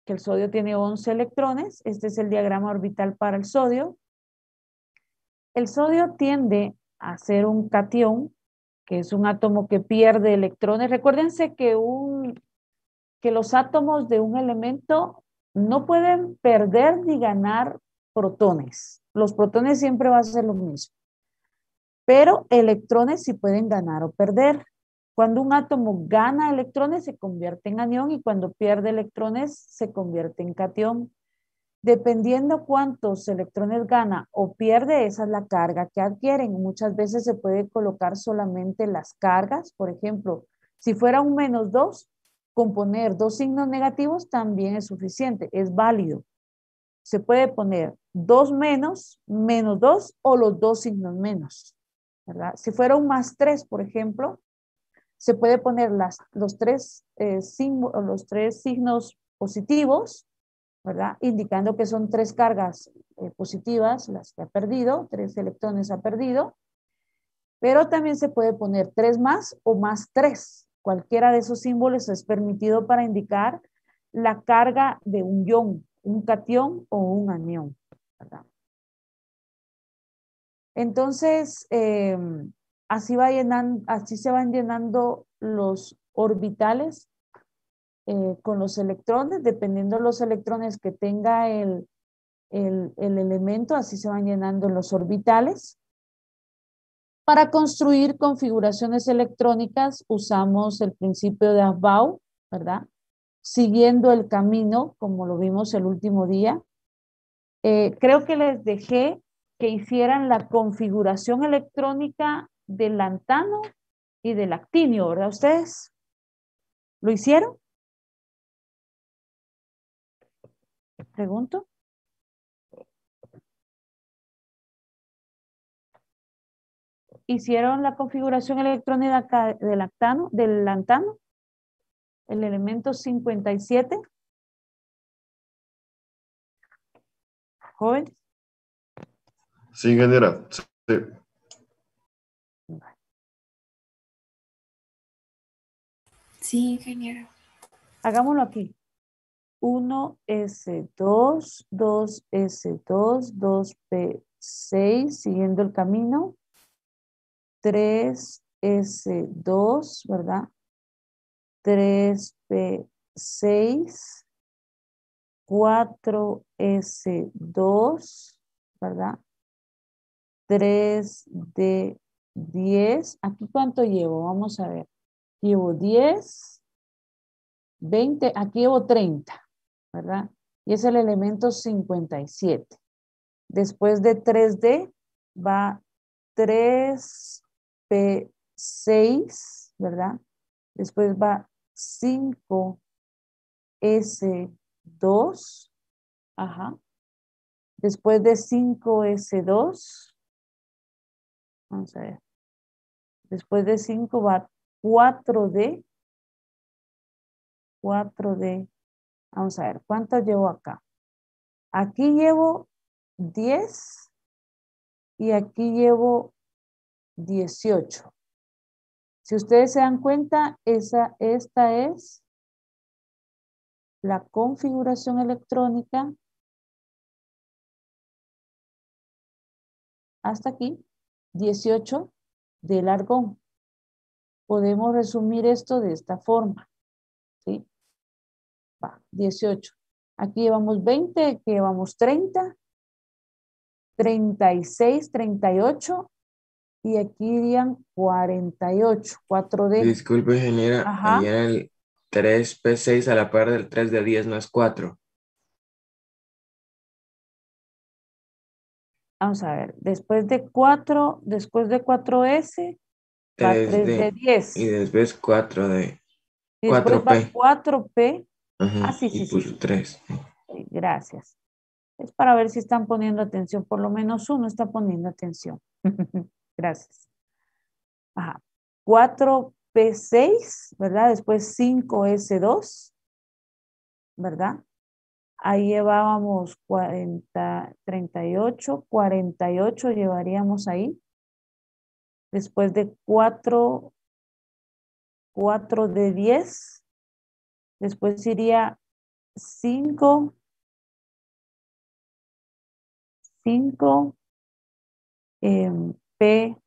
que el sodio tiene 11 electrones. Este es el diagrama orbital para el sodio. El sodio tiende a ser un catión, que es un átomo que pierde electrones. Recuérdense que los átomos de un elemento no pueden perder ni ganar protones. Los protones siempre van a ser lo mismo. Pero electrones sí pueden ganar o perder. Cuando un átomo gana electrones se convierte en anión, y cuando pierde electrones se convierte en catión. Dependiendo cuántos electrones gana o pierde, esa es la carga que adquieren. Muchas veces se puede colocar solamente las cargas. Por ejemplo, si fuera un -2, con poner 2 signos negativos también es suficiente, es válido. Se puede poner 2 menos, -2 o los 2 signos menos, ¿verdad? Si fuera un +3, por ejemplo, se puede poner los tres signos positivos, ¿verdad? Indicando que son 3 cargas positivas las que ha perdido, 3 electrones ha perdido, pero también se puede poner 3 más o +3. Cualquiera de esos símbolos es permitido para indicar la carga de un ion, un catión o un anión, ¿verdad? Entonces, así se van llenando los orbitales con los electrones, dependiendo de los electrones que tenga el elemento, así se van llenando los orbitales. Para construir configuraciones electrónicas usamos el principio de Aufbau, ¿verdad? Siguiendo el camino, como lo vimos el último día. Creo que les dejé que hicieran la configuración electrónica del lantano y del actinio, ¿verdad? ¿Ustedes lo hicieron? Pregunto. ¿Hicieron la configuración electrónica del lantano? El elemento 57. ¿Jóvenes? Sí, ingeniera. Sí. Sí, ingeniero. Hagámoslo aquí. 1S2, 2S2, 2P6, siguiendo el camino. 3S2, ¿verdad? 3P6, 4S2, ¿verdad? 3D10. ¿Aquí cuánto llevo? Vamos a ver. Llevo 10, 20, aquí llevo 30, ¿verdad? Y es el elemento 57. Después de 3D va 3P6, ¿verdad? Después va 5S2, ajá. Después de 5S2 Vamos a ver. Después de 5 va 4D. 4D. Vamos a ver, ¿cuántas llevo acá? Aquí llevo 10 y aquí llevo 18. Si ustedes se dan cuenta, esta es la configuración electrónica hasta aquí, 18 del argón. Podemos resumir esto de esta forma, ¿sí? Va, 18. Aquí llevamos 20, aquí llevamos 30, 36, 38 y aquí irían 48, 4D. Disculpe, ingeniera, ahí Ajá. era el 3P6 a la par del 3D10 más 4. Vamos a ver, después de 4S va 3D 3D10 y después 4D. y después va 4P. 4P. Ajá, Ah, sí, y sí, sí, puso sí, 3. sí, gracias. Es para ver si están poniendo atención, por lo menos uno está poniendo atención. Gracias. Ajá. 4P6, ¿verdad? Después 5S2, ¿verdad? Ahí llevábamos 40, 38, 48 llevaríamos ahí. Después de 4 de 10. Después iría 5 P6.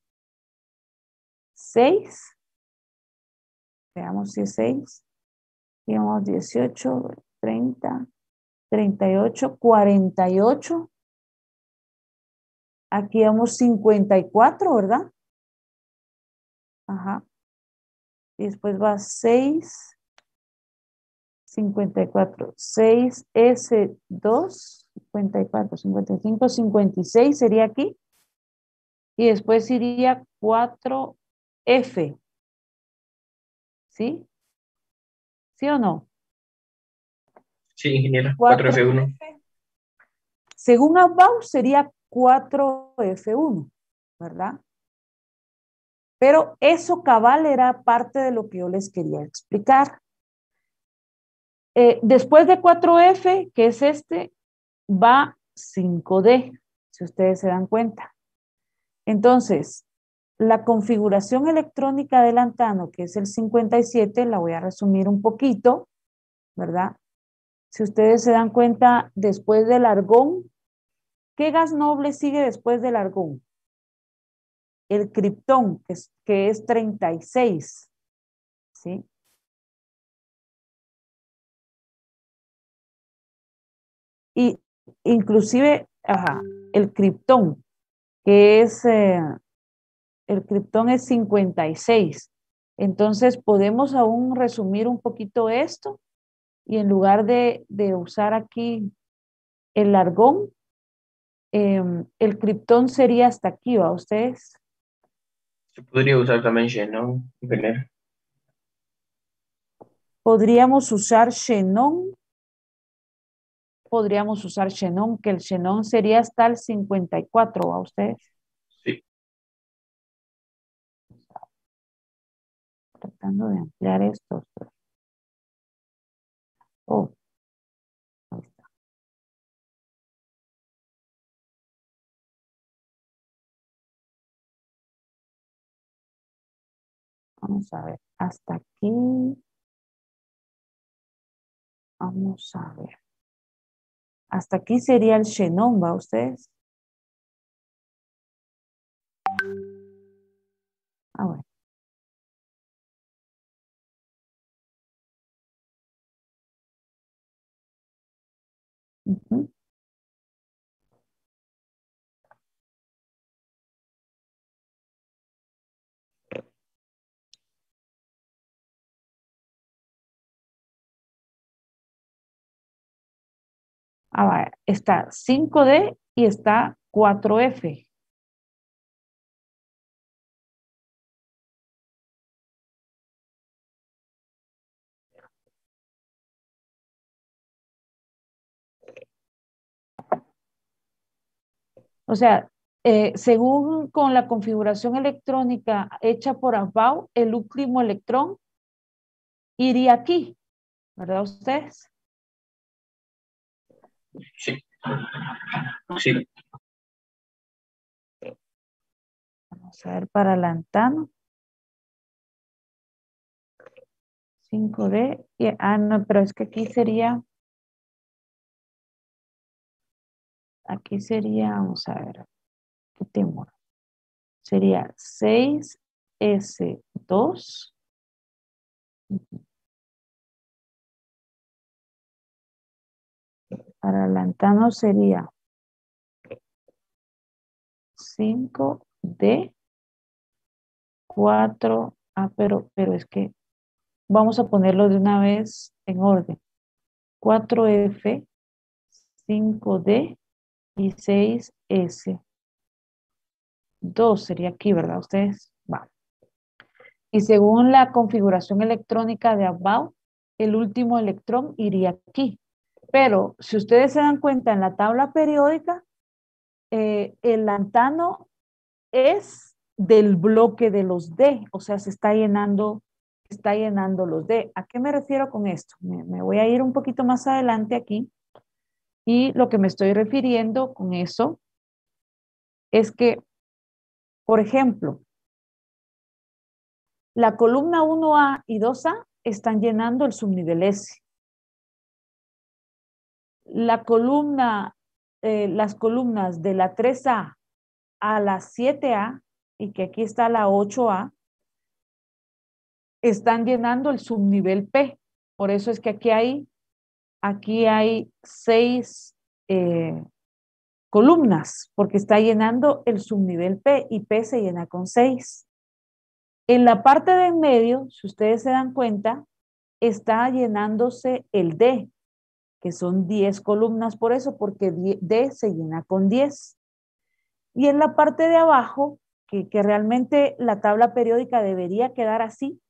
Veamos si es 6. Digamos 18, 30, 38, 48. Aquí vamos 54, ¿verdad? Ajá. Y después va 6, 54, 6S2, 54, 55, 56 sería aquí. Y después iría 4F. ¿Sí? ¿Sí o no? Sí, ingeniera, 4F1. 4F. Según About sería 4F1, ¿verdad? Pero eso cabal era parte de lo que yo les quería explicar. Después de 4F, que es este, va 5D, si ustedes se dan cuenta. Entonces, la configuración electrónica del Antano, que es el 57, la voy a resumir un poquito, ¿verdad? Si ustedes se dan cuenta, después del argón, ¿qué gas noble sigue después del argón? El criptón, que es 36, ¿sí? Y inclusive, ajá, el criptón, que es, el criptón es 56. Entonces, podemos aún resumir un poquito esto y en lugar de usar aquí el argón, el criptón sería hasta aquí, ¿va ustedes? Se podría usar también Xenon, ingeniera. Podríamos usar xenón, que el xenón sería hasta el 54, ¿va ustedes? Sí. Tratando de ampliar esto. Oh, ahí está. Vamos a ver, hasta aquí. Vamos a ver. Hasta aquí sería el xenón, ¿va ustedes? Ah, bueno. Ujú. Ah, vaya. Está 5D y está 4F. O sea, según con la configuración electrónica hecha por Abao, el último electrón iría aquí, ¿verdad ustedes? Sí. Sí. Vamos a ver para lantano. 5D. No, pero es que aquí sería, vamos a ver, ¿qué tengo? Sería 6S2. Para lantano sería 5D, 4. Pero es que vamos a ponerlo de una vez en orden. 4F, 5D y 6S. 2 sería aquí, ¿verdad? Ustedes, va. Y según la configuración electrónica de Abao, el último electrón iría aquí. Pero si ustedes se dan cuenta en la tabla periódica, el lantano es del bloque de los D, o sea, se está llenando los D. ¿A qué me refiero con esto? Me voy a ir un poquito más adelante aquí, y lo que me estoy refiriendo con eso es que, por ejemplo, la columna 1A y 2A están llenando el subnivel S. Las columnas de la 3A a la 7A, y que aquí está la 8A, están llenando el subnivel P. Por eso es que aquí hay 6 columnas, porque está llenando el subnivel P, y P se llena con 6. En la parte de en medio, si ustedes se dan cuenta, está llenándose el D, que son 10 columnas, por eso, porque D se llena con 10. Y en la parte de abajo, que realmente la tabla periódica debería quedar así,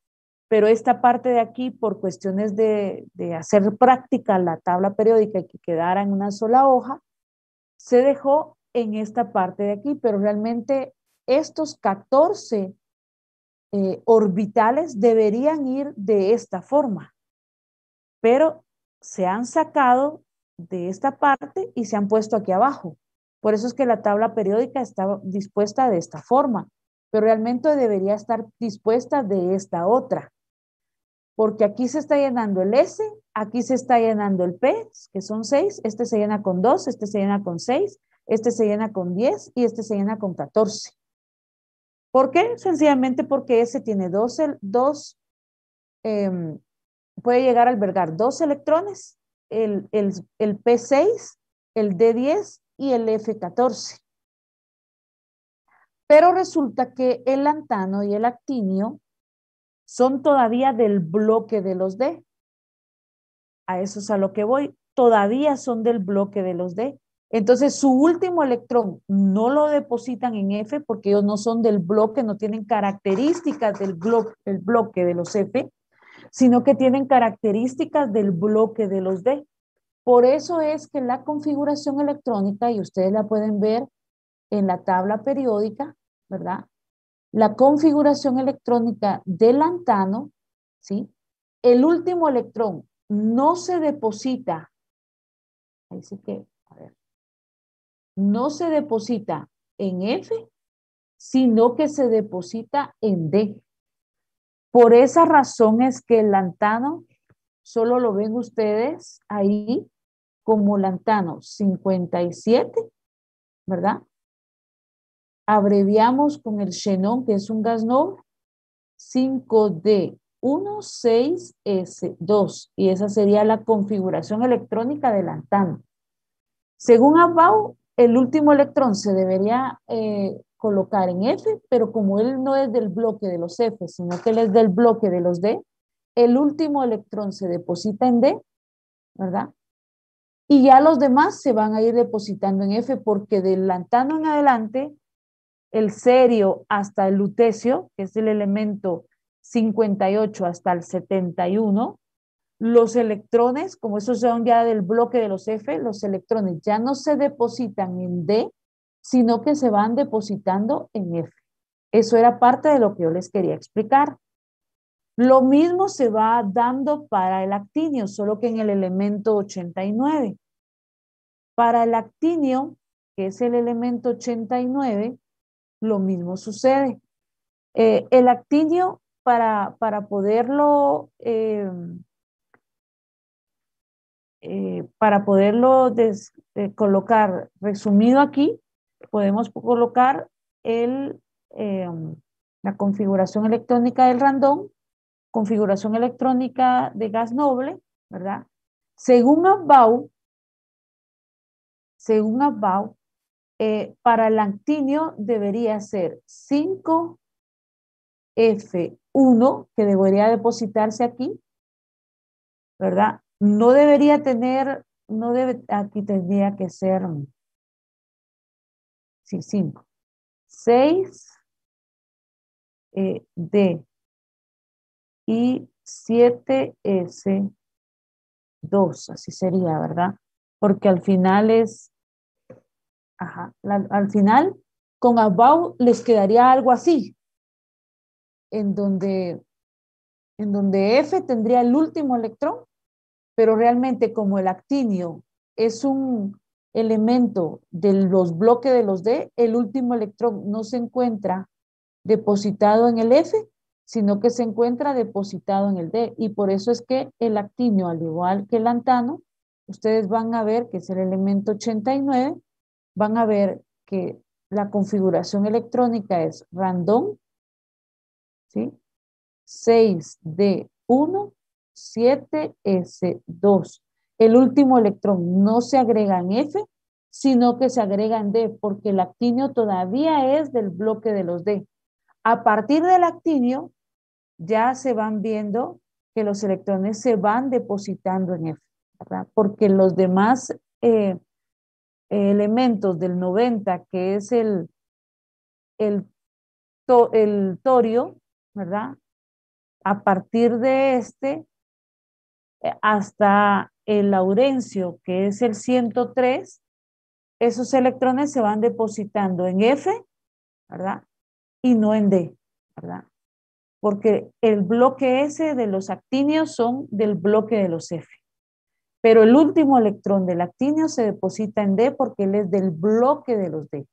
pero esta parte de aquí, por cuestiones de hacer práctica la tabla periódica y que quedara en una sola hoja, se dejó en esta parte de aquí, pero realmente estos 14 orbitales deberían ir de esta forma, pero se han sacado de esta parte y se han puesto aquí abajo. Por eso es que la tabla periódica está dispuesta de esta forma, pero realmente debería estar dispuesta de esta otra, porque aquí se está llenando el S, aquí se está llenando el P, que son 6, este se llena con 2, este se llena con 6, este se llena con 10 y este se llena con 14. ¿Por qué? Sencillamente porque S tiene puede llegar a albergar 2 electrones, el P6, el D10 y el F14. Pero resulta que el lantano y el actinio son todavía del bloque de los D. A eso es a lo que voy. Todavía son del bloque de los D. Entonces, su último electrón no lo depositan en F porque ellos no son del bloque, no tienen características del bloque de los F, sino que tienen características del bloque de los D. Por eso es que la configuración electrónica, y ustedes la pueden ver en la tabla periódica, ¿verdad? La configuración electrónica del lantano, ¿sí? El último electrón no se deposita, ahí sí que, a ver, no se deposita en F, sino que se deposita en D. Por esa razón es que el lantano solo lo ven ustedes ahí como lantano 57, ¿verdad? Abreviamos con el xenón, que es un gas noble, 5D16S2, y esa sería la configuración electrónica del lantano. Según Abao, el último electrón se debería colocar en F, pero como él no es del bloque de los F, sino que él es del bloque de los D, el último electrón se deposita en D, ¿verdad? Y ya los demás se van a ir depositando en F, porque del lantano en adelante, el cerio hasta el lutecio, que es el elemento 58 hasta el 71, los electrones, como esos son ya del bloque de los F, los electrones ya no se depositan en D, sino que se van depositando en F. Eso era parte de lo que yo les quería explicar. Lo mismo se va dando para el actinio, solo que en el elemento 89. Para el actinio, que es el elemento 89, lo mismo sucede. El actinio, para poderlo colocar resumido aquí, podemos colocar la configuración electrónica del randón, configuración electrónica de gas noble, ¿verdad? Según Aufbau, para el actinio debería ser 5F1, que debería depositarse aquí, ¿verdad? No debería tener, aquí tendría que ser, sí, 5. 6D y 7S2, así sería, ¿verdad? Porque al final es, al final con Aufbau les quedaría algo así, en donde F tendría el último electrón, pero realmente como el actinio es un elemento de los bloques de los D, el último electrón no se encuentra depositado en el F, sino que se encuentra depositado en el D. Y por eso es que el actinio, al igual que el lantano, ustedes van a ver que es el elemento 89, van a ver que la configuración electrónica es random, ¿sí? 6D1, 7S2. El último electrón no se agrega en F, sino que se agrega en D, porque el actinio todavía es del bloque de los D. A partir del actinio, ya se van viendo que los electrones se van depositando en F, ¿verdad? Porque los demás elementos del 90, que es el torio, ¿verdad? A partir de este, hasta el laurencio, que es el 103, esos electrones se van depositando en F, ¿verdad? Y no en D, ¿verdad? Porque el bloque S de los actinios son del bloque de los F. Pero el último electrón del actinio se deposita en D porque él es del bloque de los D,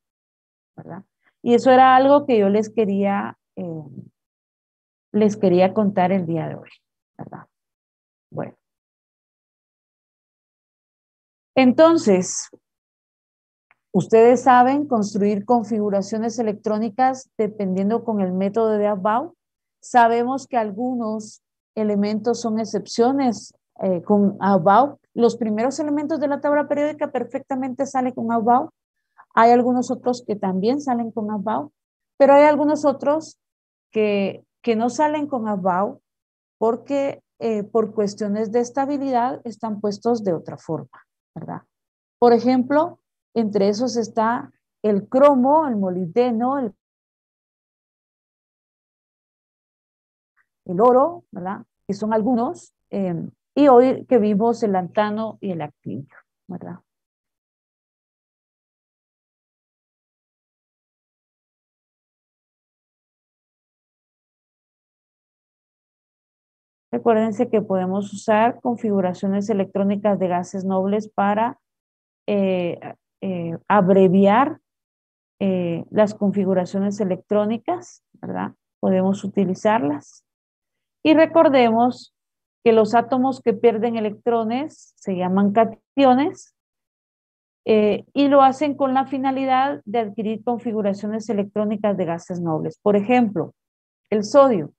¿verdad? Y eso era algo que yo les quería contar el día de hoy, ¿verdad? Bueno. Entonces, ustedes saben construir configuraciones electrónicas dependiendo con el método de Aufbau. Sabemos que algunos elementos son excepciones con Aufbau. Los primeros elementos de la tabla periódica perfectamente salen con Aufbau. Hay algunos otros que también salen con Aufbau, pero hay algunos otros que no salen con Aufbau porque por cuestiones de estabilidad están puestos de otra forma, ¿verdad? Por ejemplo, entre esos está el cromo, el molibdeno, el oro, ¿verdad? Que son algunos, y hoy que vimos el lantano y el actinio, ¿verdad? Recuérdense que podemos usar configuraciones electrónicas de gases nobles para abreviar las configuraciones electrónicas, ¿verdad? Podemos utilizarlas. Y recordemos que los átomos que pierden electrones se llaman cationes y lo hacen con la finalidad de adquirir configuraciones electrónicas de gases nobles. Por ejemplo, el sodio.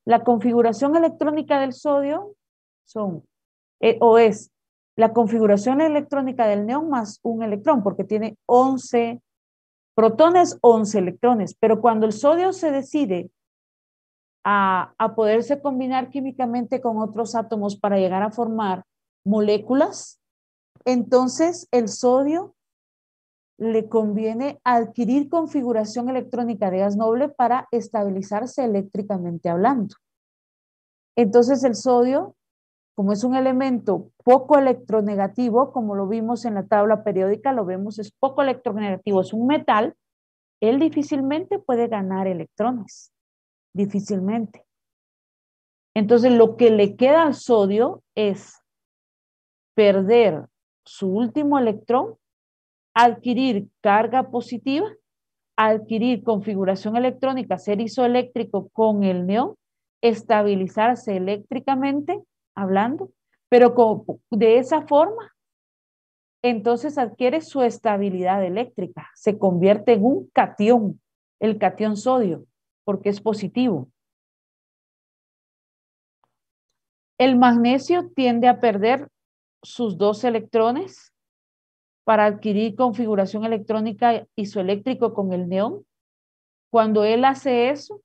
La configuración electrónica del sodio es la configuración electrónica del neón más un electrón, porque tiene 11 protones, 11 electrones. Pero cuando el sodio se decide a poderse combinar químicamente con otros átomos para llegar a formar moléculas, entonces el sodio le conviene adquirir configuración electrónica de gas noble para estabilizarse eléctricamente hablando. Entonces el sodio como es un elemento poco electronegativo, como lo vimos en la tabla periódica, lo vemos, es poco electronegativo, es un metal, él difícilmente puede ganar electrones, difícilmente. Entonces, lo que le queda al sodio es perder su último electrón, adquirir carga positiva, adquirir configuración electrónica, ser isoeléctrico con el neón, estabilizarse eléctricamente, hablando, pero de esa forma, entonces adquiere su estabilidad eléctrica, se convierte en un catión, el catión sodio, porque es positivo. El magnesio tiende a perder sus 2 electrones para adquirir configuración electrónica isoeléctrico con el neón. Cuando él hace eso,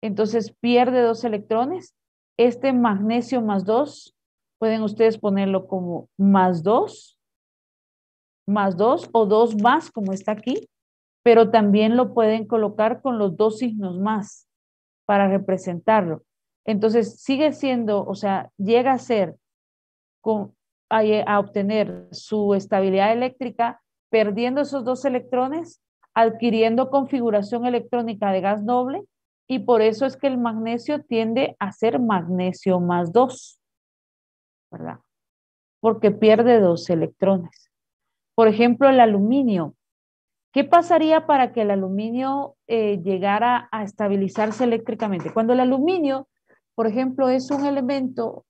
entonces pierde 2 electrones. Este magnesio más 2, pueden ustedes ponerlo como más 2 o 2 más, como está aquí, pero también lo pueden colocar con los 2 signos más para representarlo. Entonces sigue siendo, o sea, llega a ser a obtener su estabilidad eléctrica perdiendo esos 2 electrones, adquiriendo configuración electrónica de gas noble, y por eso es que el magnesio tiende a ser magnesio más 2, ¿verdad? Porque pierde 2 electrones. Por ejemplo, el aluminio. ¿Qué pasaría para que el aluminio llegara a estabilizarse eléctricamente? Cuando el aluminio, por ejemplo, es un elemento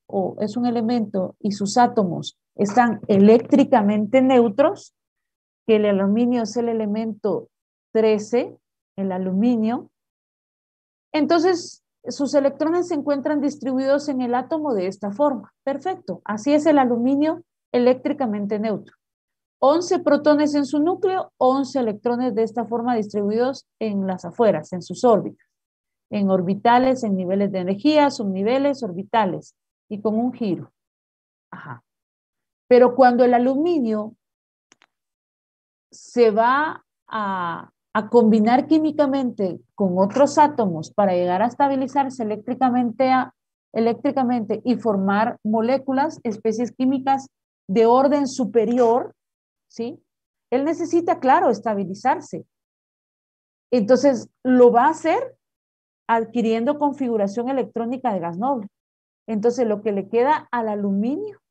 y sus átomos están eléctricamente neutros, que el aluminio es el elemento 13, el aluminio, entonces sus electrones se encuentran distribuidos en el átomo de esta forma. Perfecto, así es el aluminio eléctricamente neutro. 11 protones en su núcleo, 11 electrones de esta forma distribuidos en las afueras, en sus órbitas, en orbitales, en niveles de energía, subniveles, orbitales, y con un giro. Ajá. Pero cuando el aluminio se va a combinar químicamente con otros átomos para llegar a estabilizarse eléctricamente y formar moléculas, especies químicas de orden superior, ¿sí? Él necesita, claro, estabilizarse. Entonces, lo va a hacer adquiriendo configuración electrónica de gas noble. Entonces, lo que le queda al aluminio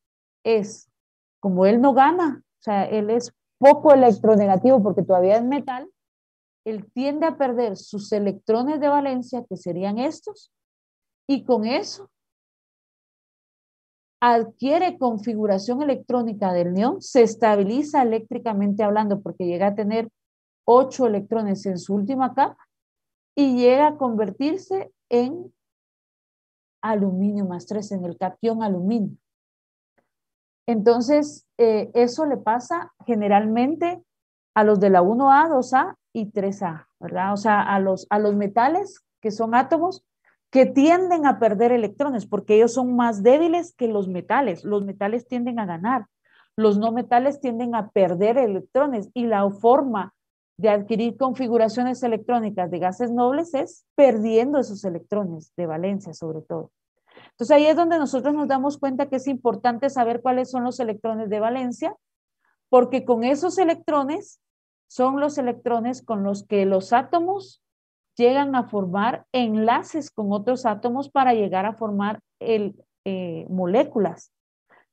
es, como él no gana, o sea, él es poco electronegativo porque todavía es metal, él tiende a perder sus electrones de valencia, que serían estos, y con eso adquiere configuración electrónica del neón, se estabiliza eléctricamente hablando porque llega a tener 8 electrones en su última capa y llega a convertirse en aluminio más 3, en el catión aluminio. Entonces, eso le pasa generalmente a los de la 1A, 2A y 3A, ¿verdad? O sea, a los metales, que son átomos, que tienden a perder electrones, porque ellos son más débiles que los metales. Los metales tienden a ganar. Los no metales tienden a perder electrones, y la forma de adquirir configuraciones electrónicas de gases nobles es perdiendo esos electrones de valencia, sobre todo. Entonces ahí es donde nosotros nos damos cuenta que es importante saber cuáles son los electrones de valencia, porque con esos electrones son los electrones con los que los átomos llegan a formar enlaces con otros átomos para llegar a formar moléculas.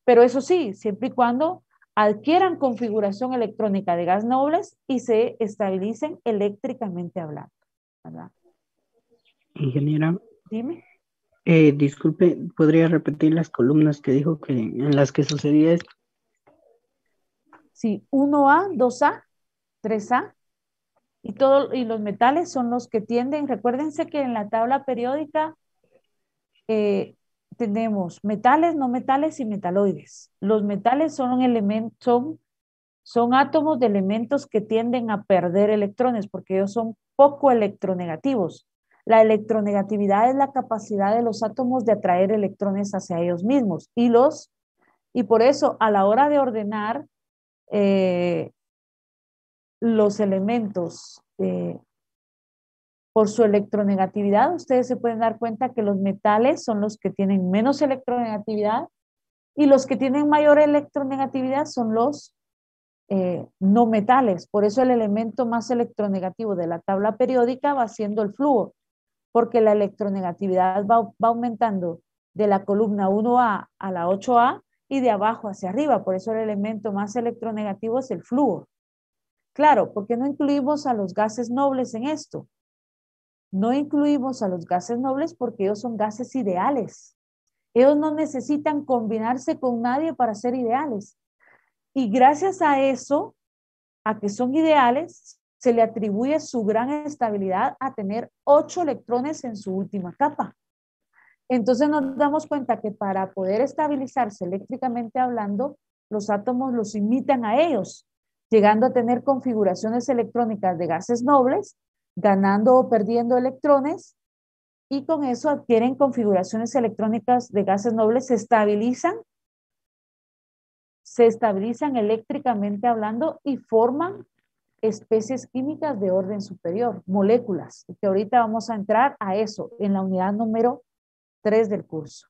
Pero eso sí, siempre y cuando adquieran configuración electrónica de gas nobles y se estabilicen eléctricamente hablando, ¿verdad? Ingeniera, Dime. disculpe, ¿podría repetir las columnas que dijo que en las que sucedía esto? Sí, 1A, 2A, 3A, y los metales son los que tienden, recuérdense que en la tabla periódica tenemos metales, no metales y metaloides. Los metales son elementos, son átomos de elementos que tienden a perder electrones porque ellos son poco electronegativos. La electronegatividad es la capacidad de los átomos de atraer electrones hacia ellos mismos, y por eso a la hora de ordenar los elementos por su electronegatividad, ustedes se pueden dar cuenta que los metales son los que tienen menos electronegatividad Y los que tienen mayor electronegatividad son los no metales. Por eso el elemento más electronegativo de la tabla periódica va siendo el flúor, porque la electronegatividad va aumentando de la columna 1A a la 8A y de abajo hacia arriba. Por eso el elemento más electronegativo es el flúor. Claro, ¿por qué no incluimos a los gases nobles en esto? No incluimos a los gases nobles porque ellos son gases ideales. Ellos no necesitan combinarse con nadie para ser ideales. Y gracias a eso, a que son ideales, se le atribuye su gran estabilidad a tener 8 electrones en su última capa. Entonces nos damos cuenta que para poder estabilizarse eléctricamente hablando, los átomos los imitan a ellos, llegando a tener configuraciones electrónicas de gases nobles, ganando o perdiendo electrones, y con eso adquieren configuraciones electrónicas de gases nobles, se estabilizan eléctricamente hablando y forman especies químicas de orden superior, moléculas, que ahorita vamos a entrar a eso en la unidad número 3 del curso.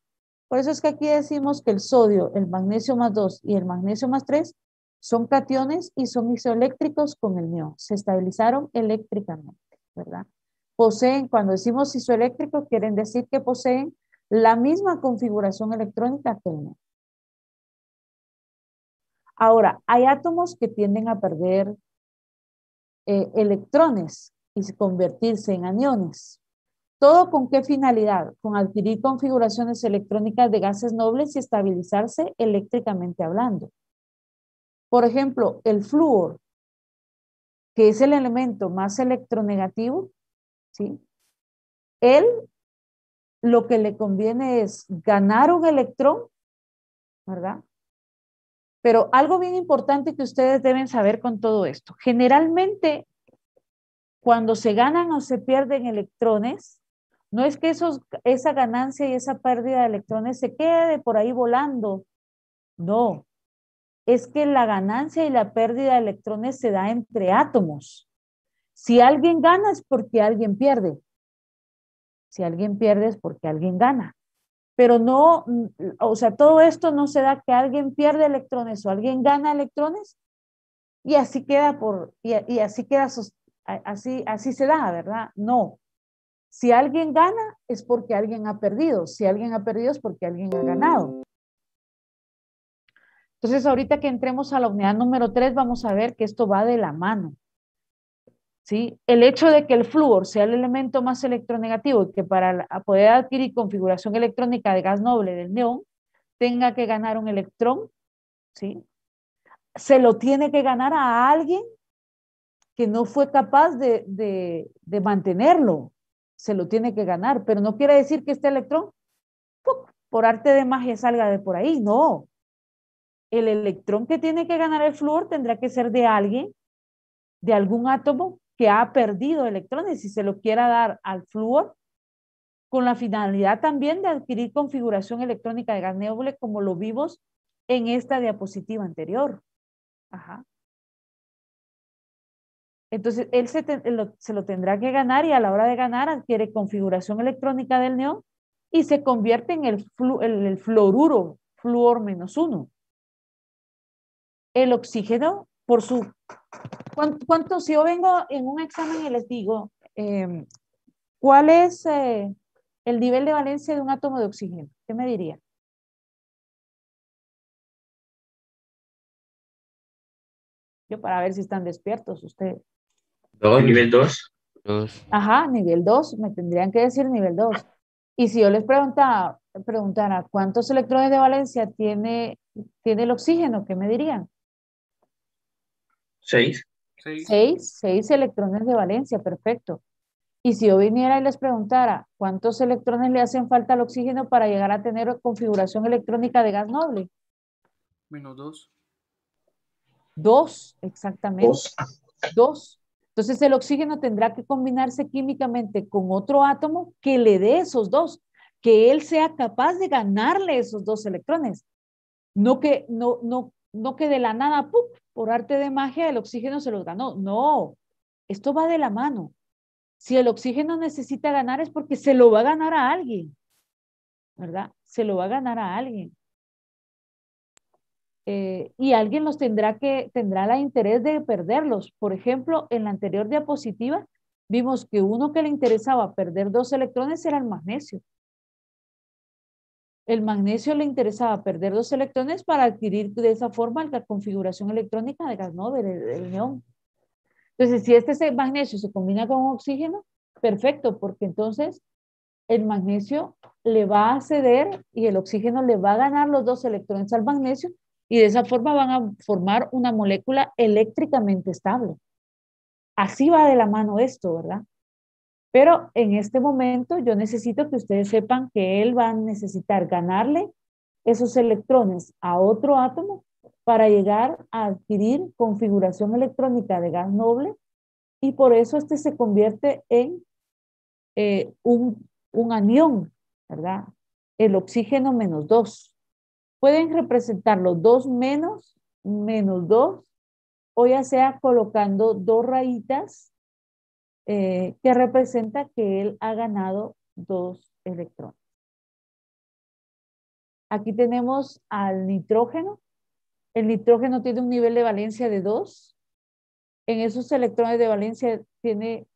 Por eso es que aquí decimos que el sodio, el magnesio más 2 y el magnesio más 3 son cationes y son isoeléctricos con el neón. Se estabilizaron eléctricamente, ¿verdad? Poseen, cuando decimos isoeléctricos, quieren decir que poseen la misma configuración electrónica que el neón. Ahora, hay átomos que tienden a perder electrones y convertirse en aniones. ¿Todo con qué finalidad? Con adquirir configuraciones electrónicas de gases nobles y estabilizarse eléctricamente hablando. Por ejemplo, el flúor, que es el elemento más electronegativo, ¿sí? Él lo que le conviene es ganar un electrón, ¿verdad? Pero algo bien importante que ustedes deben saber con todo esto. Generalmente, cuando se ganan o se pierden electrones, no es que esa ganancia y esa pérdida de electrones se quede por ahí volando. No, es que la ganancia y la pérdida de electrones se da entre átomos. Si alguien gana es porque alguien pierde. Si alguien pierde es porque alguien gana. Pero no, o sea, todo esto no se da que alguien pierde electrones o alguien gana electrones y así queda y así queda, así se da, ¿verdad? No. Si alguien gana es porque alguien ha perdido. Si alguien ha perdido es porque alguien ha ganado. Entonces, ahorita que entremos a la unidad número 3, vamos a ver que esto va de la mano. ¿Sí? El hecho de que el flúor sea el elemento más electronegativo y que para poder adquirir configuración electrónica de gas noble del neón, tenga que ganar un electrón, ¿sí? Se lo tiene que ganar a alguien que no fue capaz de mantenerlo. Se lo tiene que ganar, pero no quiere decir que este electrón, ¡puc!, por arte de magia salga de por ahí, no. El electrón que tiene que ganar el flúor tendrá que ser de alguien, de algún átomo que ha perdido electrones y se lo quiera dar al flúor con la finalidad también de adquirir configuración electrónica de gas noble como lo vimos en esta diapositiva anterior. Ajá. Entonces, él se lo tendrá que ganar y a la hora de ganar adquiere configuración electrónica del neón y se convierte en el fluoruro, flúor menos 1. El oxígeno, por su... ¿Cuánto? Si yo vengo en un examen y les digo, ¿cuál es el nivel de valencia de un átomo de oxígeno? ¿Qué me diría? Yo para ver si están despiertos ustedes. Nivel 2. Ajá, nivel 2, me tendrían que decir nivel 2. Y si yo les preguntara ¿cuántos electrones de valencia tiene el oxígeno? ¿Qué me dirían? 6. 6 electrones de valencia, perfecto. Y si yo viniera y les preguntara ¿cuántos electrones le hacen falta al oxígeno para llegar a tener configuración electrónica de gas noble? Menos 2. 2, exactamente. 2. Entonces el oxígeno tendrá que combinarse químicamente con otro átomo que le dé esos 2, que él sea capaz de ganarle esos 2 electrones. No que de la nada, ¡pum!, por arte de magia el oxígeno se los ganó. No, esto va de la mano. Si el oxígeno necesita ganar es porque se lo va a ganar a alguien, ¿verdad? Se lo va a ganar a alguien. y alguien los tendrá el interés de perderlos. Por ejemplo, en la anterior diapositiva vimos que uno que le interesaba perder 2 electrones era el magnesio. El magnesio le interesaba perder 2 electrones para adquirir de esa forma la configuración electrónica de gas noble, del neón. Entonces, si este magnesio se combina con oxígeno, perfecto, porque entonces el magnesio le va a ceder y el oxígeno le va a ganar los 2 electrones al magnesio y de esa forma van a formar una molécula eléctricamente estable. Así va de la mano esto, ¿verdad? Pero en este momento yo necesito que ustedes sepan que él va a necesitar ganarle esos electrones a otro átomo para llegar a adquirir configuración electrónica de gas noble y por eso este se convierte en un anión, ¿verdad? El oxígeno -2. Pueden representarlo 2 menos, -2, o ya sea colocando 2 rayitas que representa que él ha ganado 2 electrones. Aquí tenemos al nitrógeno. El nitrógeno tiene un nivel de valencia de 2. En esos electrones de valencia tiene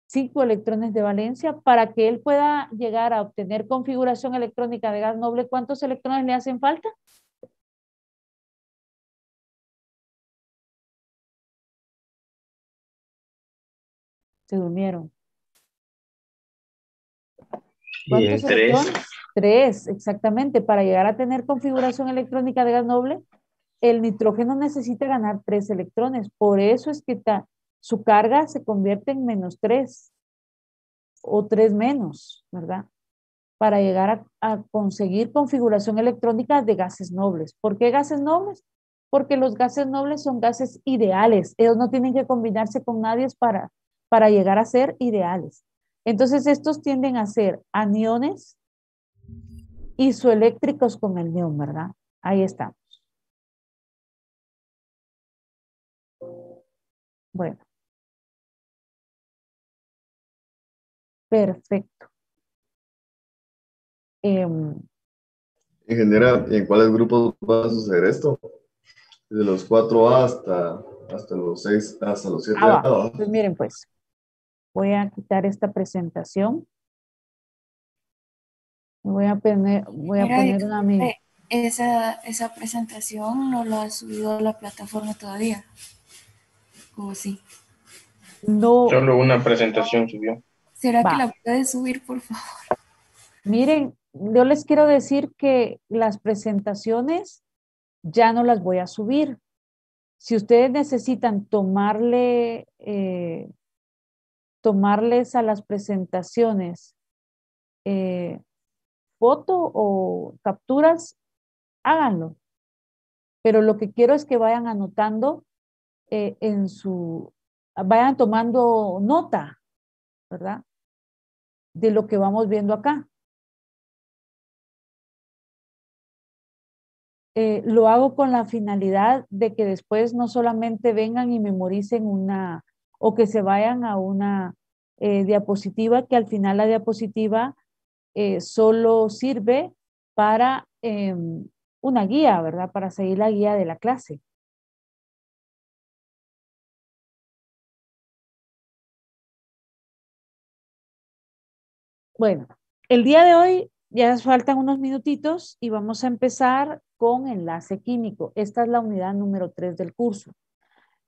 5 electrones de valencia. Para que él pueda llegar a obtener configuración electrónica de gas noble, ¿cuántos electrones le hacen falta? Se durmieron. ¿Cuántos electrones? 3, exactamente. Para llegar a tener configuración electrónica de gas noble, el nitrógeno necesita ganar 3 electrones. Por eso es que su carga se convierte en -3 o 3 menos, ¿verdad? Para llegar a conseguir configuración electrónica de gases nobles. ¿Por qué gases nobles? Porque los gases nobles son gases ideales. Ellos no tienen que combinarse con nadie para llegar a ser ideales. Entonces estos tienden a ser aniones isoeléctricos con el neón, ¿verdad? Ahí estamos. Bueno. Perfecto. Ingeniera, ¿y en cuáles grupos va a suceder esto? De los 4A hasta los 6, hasta los 7A. ¿Va? Pues miren, pues, voy a quitar esta presentación. Voy a poner una mía. Esa presentación no la ha subido a la plataforma todavía. ¿O sí? No. Solo una presentación subió. ¿Será que la puede subir, por favor? Miren, yo les quiero decir que las presentaciones ya no las voy a subir. Si ustedes necesitan tomarles a las presentaciones foto o capturas, háganlo. Pero lo que quiero es que vayan anotando vayan tomando nota, ¿verdad? De lo que vamos viendo acá. Lo hago con la finalidad de que después no solamente vengan y memoricen o que se vayan a una diapositiva, que al final la diapositiva solo sirve para una guía, ¿verdad? Para seguir la guía de la clase. Bueno, el día de hoy ya faltan unos minutitos y vamos a empezar con enlace químico. Esta es la unidad número 3 del curso.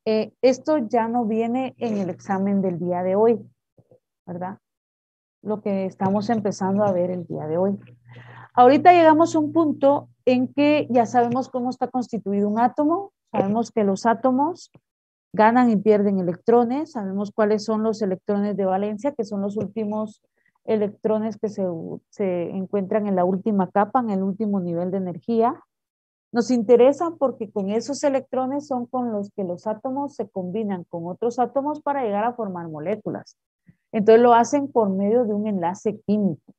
Esto ya no viene en el examen del día de hoy, ¿verdad? Lo que estamos empezando a ver el día de hoy. Ahorita llegamos a un punto en que ya sabemos cómo está constituido un átomo, sabemos que los átomos ganan y pierden electrones, sabemos cuáles son los electrones de valencia, que son los últimos electrones que se encuentran en la última capa, en el último nivel de energía. Nos interesan porque con esos electrones son con los que los átomos se combinan con otros átomos para llegar a formar moléculas. Entonces lo hacen por medio de un enlace químico.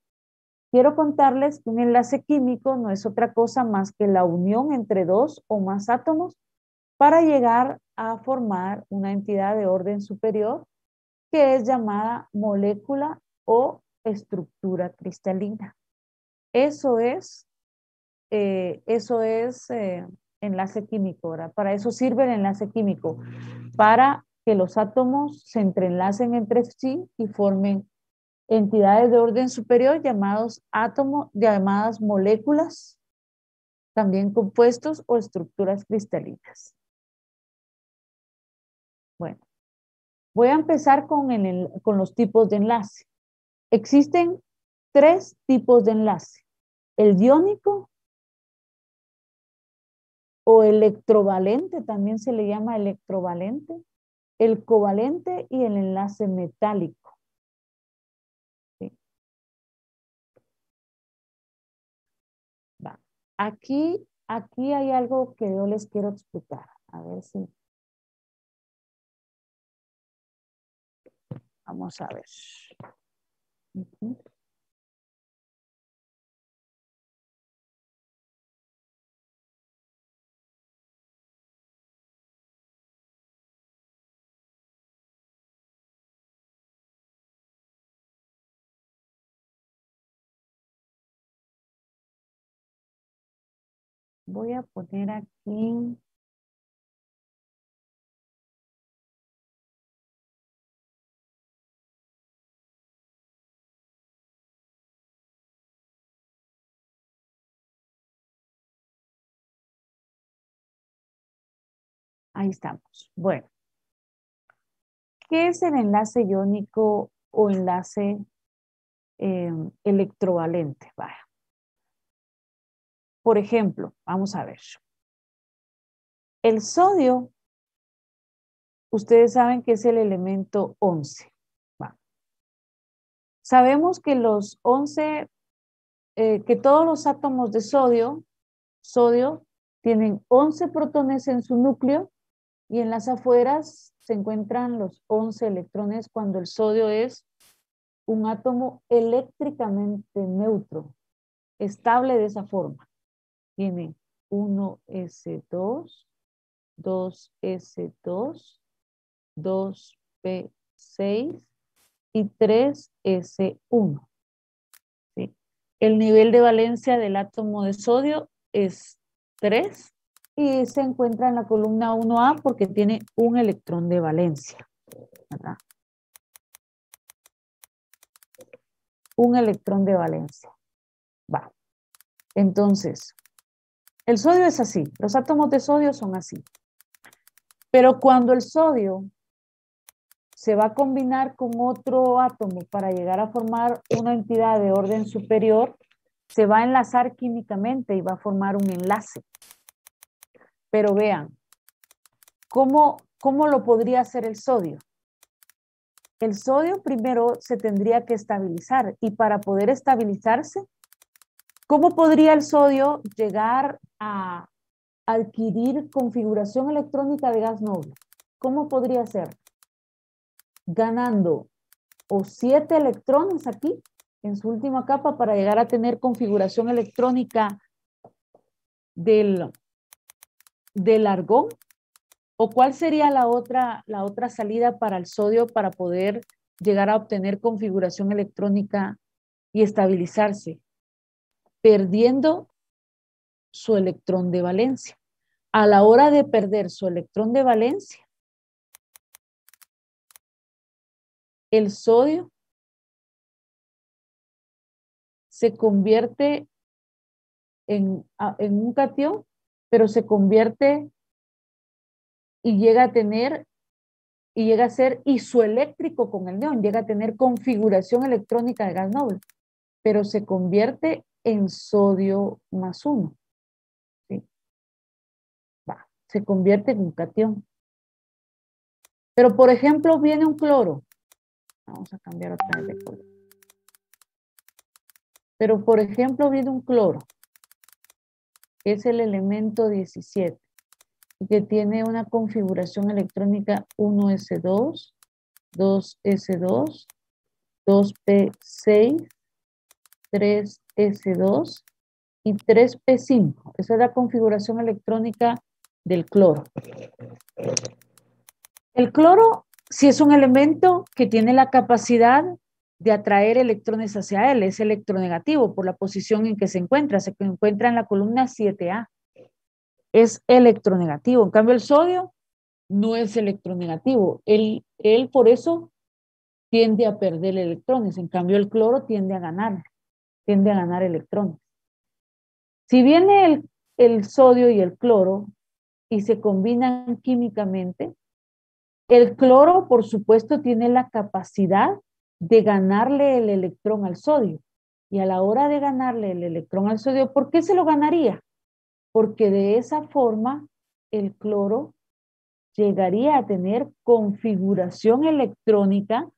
Quiero contarles que un enlace químico no es otra cosa más que la unión entre 2 o más átomos para llegar a formar una entidad de orden superior que es llamada molécula o estructura cristalina. Eso es eso es enlace químico, ¿verdad? Para eso sirve el enlace químico, para que los átomos se entrelacen entre sí y formen entidades de orden superior llamados átomos, llamadas moléculas, también compuestos o estructuras cristalinas. Bueno, voy a empezar con los tipos de enlace. Existen 3 tipos de enlace: el iónico o electrovalente, también se le llama electrovalente, el covalente y el enlace metálico. ¿Sí? Va. Aquí hay algo que yo les quiero explicar. A ver si. Vamos a ver. Voy a poner aquí. Ahí estamos. Bueno, ¿qué es el enlace iónico o enlace electrovalente? Vaya. Por ejemplo, vamos a ver. El sodio, ustedes saben que es el elemento 11. Va. Sabemos que los 11, que todos los átomos de sodio tienen 11 protones en su núcleo y en las afueras se encuentran los 11 electrones cuando el sodio es un átomo eléctricamente neutro, estable de esa forma. Tiene 1s2, 2s2, 2p6 y 3s1. ¿Sí? El nivel de valencia del átomo de sodio es 3 y se encuentra en la columna 1A porque tiene un electrón de valencia, ¿verdad? Un electrón de valencia. Va. Entonces, el sodio es así. Los átomos de sodio son así. Pero cuando el sodio se va a combinar con otro átomo para llegar a formar una entidad de orden superior, se va a enlazar químicamente y va a formar un enlace. Pero vean, ¿cómo lo podría hacer el sodio? El sodio primero se tendría que estabilizar y para poder estabilizarse, ¿cómo podría el sodio llegar a adquirir configuración electrónica de gas noble? ¿Cómo podría ser? Ganando o 7 electrones aquí en su última capa para llegar a tener configuración electrónica del argón. ¿O cuál sería la otra salida para el sodio para poder llegar a obtener configuración electrónica y estabilizarse? Perdiendo su electrón de valencia. A la hora de perder su electrón de valencia, el sodio se convierte en un catión, pero se convierte y llega a ser isoeléctrico con el neón, llega a tener configuración electrónica de gas noble, pero se convierte en sodio más 1. ¿Sí? Va, se convierte en un catión. Pero, por ejemplo, viene un cloro. Vamos a cambiar otra vez de color. Pero, por ejemplo, viene un cloro, que es el elemento 17, y que tiene una configuración electrónica 1s2, 2s2, 2p6, 3s2 y 3p5. Esa es la configuración electrónica del cloro. El cloro, si es un elemento que tiene la capacidad de atraer electrones hacia él, es electronegativo por la posición en que se encuentra en la columna 7A. Es electronegativo. En cambio, el sodio no es electronegativo. Él por eso tiende a perder electrones. En cambio, el cloro tiende a ganar electrones. Si viene el sodio y el cloro y se combinan químicamente, el cloro, por supuesto, tiene la capacidad de ganarle el electrón al sodio. Y a la hora de ganarle el electrón al sodio, ¿por qué se lo ganaría? Porque de esa forma el cloro llegaría a tener configuración electrónica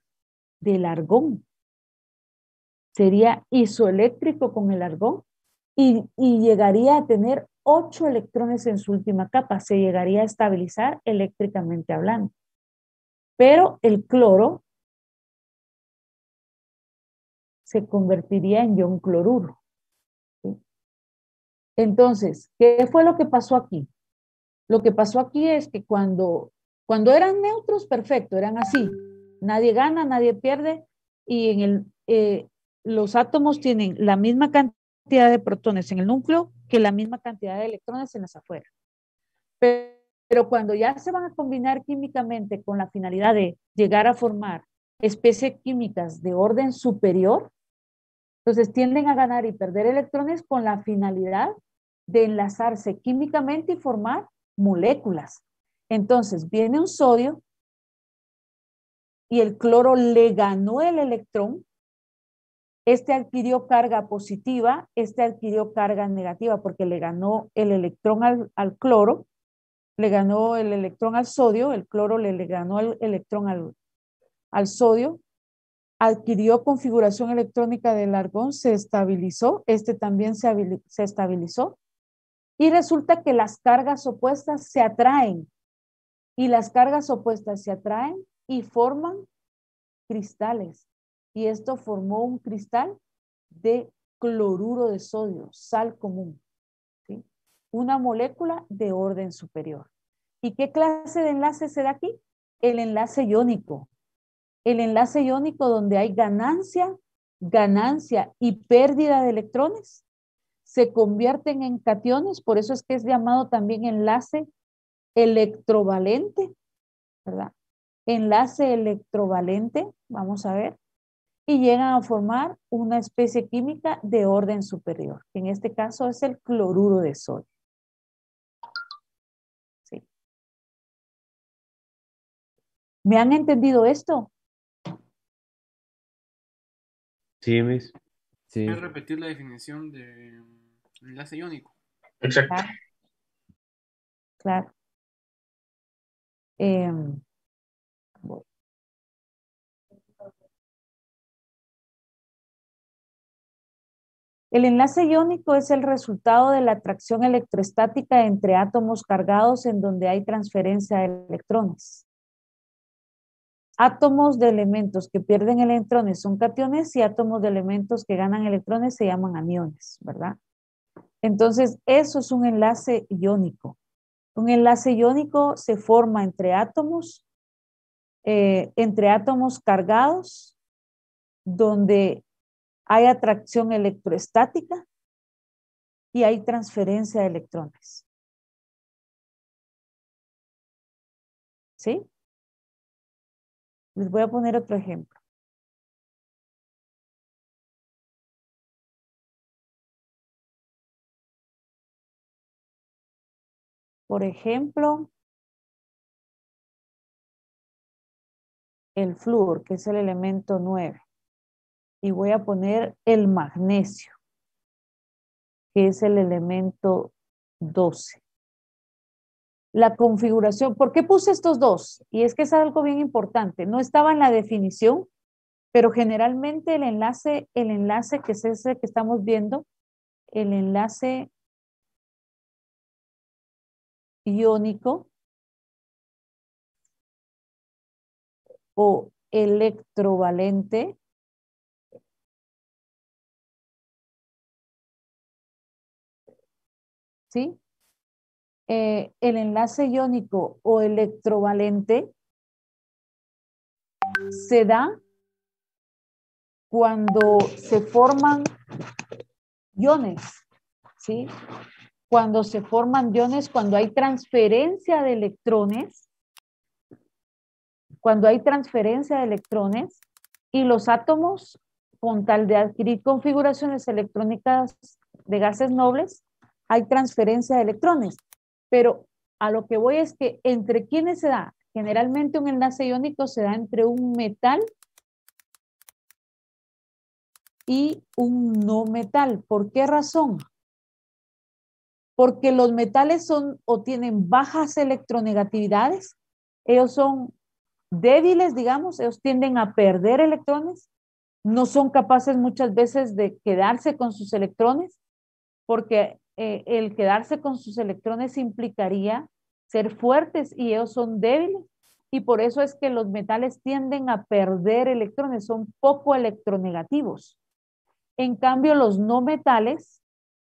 del argón. Sería isoeléctrico con el argón y llegaría a tener 8 electrones en su última capa. Se llegaría a estabilizar eléctricamente hablando. Pero el cloro se convertiría en ion cloruro. ¿Sí? Entonces, ¿qué fue lo que pasó aquí? Lo que pasó aquí es que cuando eran neutros, perfecto, eran así. Nadie gana, nadie pierde y los átomos tienen la misma cantidad de protones en el núcleo que la misma cantidad de electrones en las afueras. Pero cuando ya se van a combinar químicamente con la finalidad de llegar a formar especies químicas de orden superior, entonces tienden a ganar y perder electrones con la finalidad de enlazarse químicamente y formar moléculas. Entonces viene un sodio y el cloro le ganó el electrón. Este adquirió carga positiva, este adquirió carga negativa porque le ganó el electrón al cloro, le ganó el electrón al sodio, el cloro le ganó el electrón al sodio, adquirió configuración electrónica del argón, se estabilizó, este también se estabilizó, y resulta que las cargas opuestas se atraen, y las cargas opuestas se atraen y forman cristales, y esto formó un cristal de cloruro de sodio, sal común, ¿sí? Una molécula de orden superior. ¿Y qué clase de enlace se da aquí? El enlace iónico. El enlace iónico donde hay ganancia y pérdida de electrones, se convierten en cationes, por eso es que es llamado también enlace electrovalente, ¿verdad? Enlace electrovalente, vamos a ver, y llegan a formar una especie química de orden superior, que en este caso es el cloruro de sodio. ¿Sí? ¿Me han entendido esto? Sí, Miss. Sí. ¿Puedes repetir la definición de enlace iónico? Exacto. Claro. El enlace iónico es el resultado de la atracción electrostática entre átomos cargados en donde hay transferencia de electrones. Átomos de elementos que pierden electrones son cationes y átomos de elementos que ganan electrones se llaman aniones, ¿verdad? Entonces, eso es un enlace iónico. Un enlace iónico se forma entre átomos cargados, donde hay atracción electrostática y hay transferencia de electrones. ¿Sí? Les voy a poner otro ejemplo. Por ejemplo, el flúor, que es el elemento 9. Y voy a poner el magnesio, que es el elemento 12. La configuración, ¿por qué puse estos dos? Y es que es algo bien importante. No estaba en la definición, pero generalmente el enlace que es ese que estamos viendo, el enlace iónico o electrovalente, ¿sí? El enlace iónico o electrovalente se da cuando se forman iones, ¿sí? Cuando se forman iones, cuando hay transferencia de electrones, y los átomos, con tal de adquirir configuraciones electrónicas de gases nobles, hay transferencia de electrones. Pero a lo que voy es que ¿entre quiénes se da? Generalmente un enlace iónico se da entre un metal y un no metal. ¿Por qué razón? Porque los metales son o tienen bajas electronegatividades, ellos son débiles, digamos, ellos tienden a perder electrones, no son capaces muchas veces de quedarse con sus electrones, porque el quedarse con sus electrones implicaría ser fuertes y ellos son débiles, y por eso es que los metales tienden a perder electrones, son poco electronegativos. En cambio, los no metales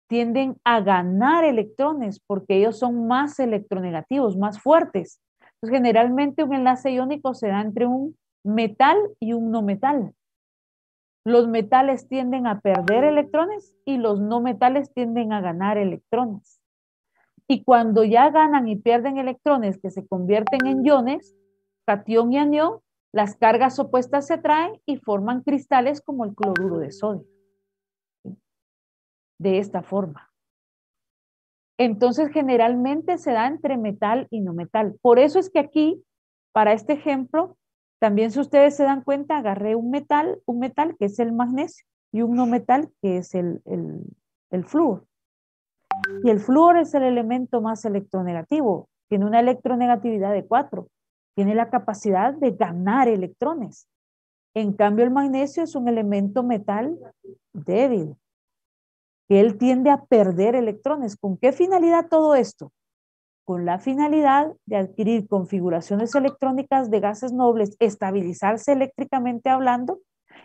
tienden a ganar electrones porque ellos son más electronegativos, más fuertes. Entonces, generalmente un enlace iónico se da entre un metal y un no metal. Los metales tienden a perder electrones y los no metales tienden a ganar electrones. Y cuando ya ganan y pierden electrones que se convierten en iones, catión y anión, las cargas opuestas se atraen y forman cristales como el cloruro de sodio. De esta forma. Entonces, generalmente se da entre metal y no metal. Por eso es que aquí, para este ejemplo, también si ustedes se dan cuenta, agarré un metal que es el magnesio y un no metal que es el flúor. Y el flúor es el elemento más electronegativo. Tiene una electronegatividad de 4. Tiene la capacidad de ganar electrones. En cambio, el magnesio es un elemento metal débil, que él tiende a perder electrones. ¿Con qué finalidad todo esto? Con la finalidad de adquirir configuraciones electrónicas de gases nobles, estabilizarse eléctricamente hablando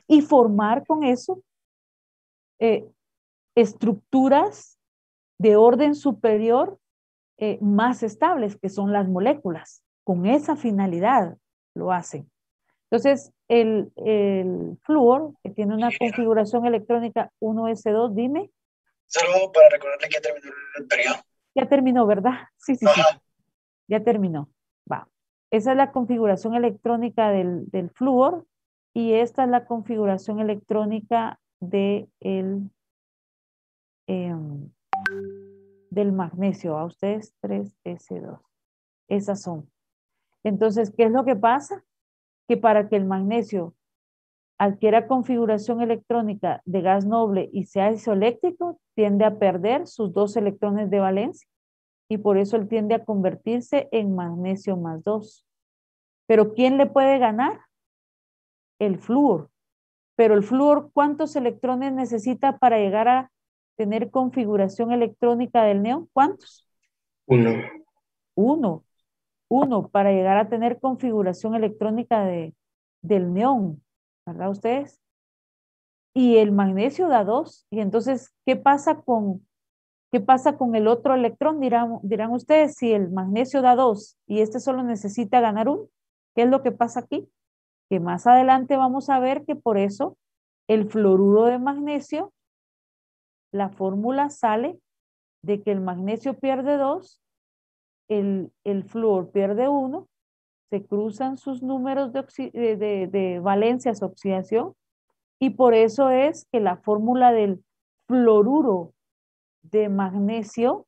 y formar con eso estructuras de orden superior más estables, que son las moléculas. Con esa finalidad lo hacen. Entonces, el flúor, que tiene una configuración electrónica 1s2, dime. Solo para recordarle que ya terminó el periodo. Ya terminó, ¿verdad? Sí. Ya terminó. Va. Esa es la configuración electrónica del flúor y esta es la configuración electrónica del magnesio. A ustedes 3s2. Esas son. Entonces, ¿qué es lo que pasa? Que para que el magnesio adquiera configuración electrónica de gas noble y sea isoeléctrico, tiende a perder sus 2 electrones de valencia y por eso él tiende a convertirse en magnesio más 2. Pero ¿quién le puede ganar? El flúor. Pero el flúor, ¿cuántos electrones necesita para llegar a tener configuración electrónica del neón? ¿Cuántos? 1. 1 para llegar a tener configuración electrónica del neón, ¿verdad ustedes? Y el magnesio da 2. Y entonces, ¿qué pasa con el otro electrón? Dirán ustedes, si el magnesio da 2 y este solo necesita ganar 1, ¿qué es lo que pasa aquí? Que más adelante vamos a ver que por eso el fluoruro de magnesio, la fórmula sale de que el magnesio pierde 2, el flúor pierde 1, se cruzan sus números de valencias, oxidación, y por eso es que la fórmula del fluoruro de magnesio,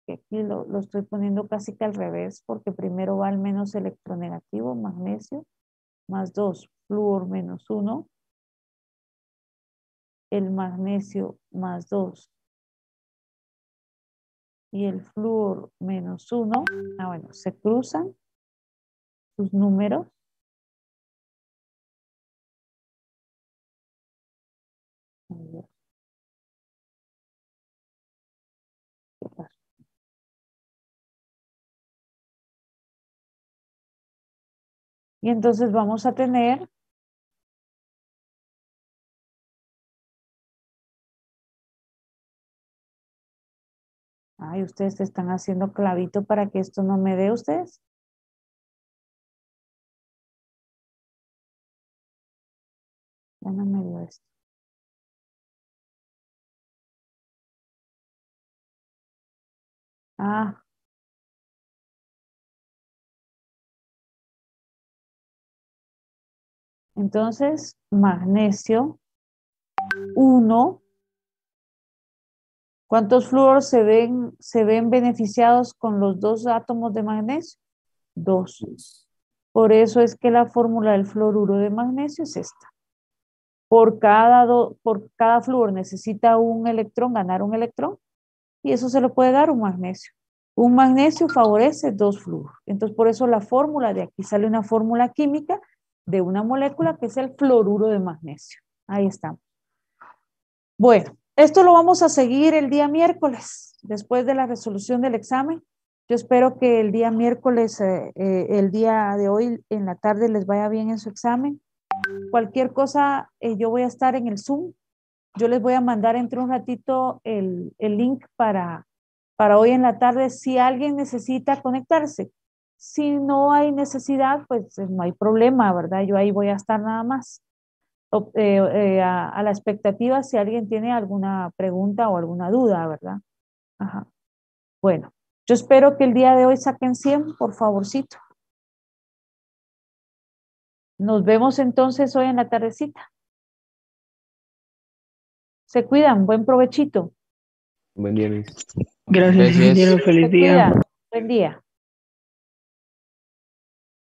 que aquí lo estoy poniendo casi que al revés, porque primero va el menos electronegativo, magnesio, más 2, flúor menos 1, el magnesio más 2 y el flúor menos 1. Bueno, se cruzan sus números. Y entonces vamos a tener ay, ustedes están haciendo clavito para que esto no me dé ustedes. Ya no me dio esto. Ah. Entonces, magnesio 1. ¿Cuántos flúoros se ven beneficiados con los 2 átomos de magnesio? 2. Por eso es que la fórmula del fluoruro de magnesio es esta. Por cada flúor necesita un electrón, ganar un electrón, y eso se lo puede dar un magnesio. Un magnesio favorece 2 flúoros. Entonces, por eso la fórmula de aquí sale una fórmula química de una molécula que es el fluoruro de magnesio. Ahí estamos. Bueno, esto lo vamos a seguir el día miércoles, después de la resolución del examen. Yo espero que el día miércoles, el día de hoy en la tarde les vaya bien en su examen. Cualquier cosa, yo voy a estar en el Zoom. Yo les voy a mandar entre un ratito el link para hoy en la tarde si alguien necesita conectarse. Si no hay necesidad, pues no hay problema, ¿verdad? Yo ahí voy a estar nada más. A la expectativa si alguien tiene alguna pregunta o alguna duda, ¿verdad? Ajá. Bueno, yo espero que el día de hoy saquen 100, por favorcito. Nos vemos entonces hoy en la tardecita. Se cuidan, buen provechito. Buen día, Miss. Gracias, ingeniero. Feliz Se día. cuidan, buen día.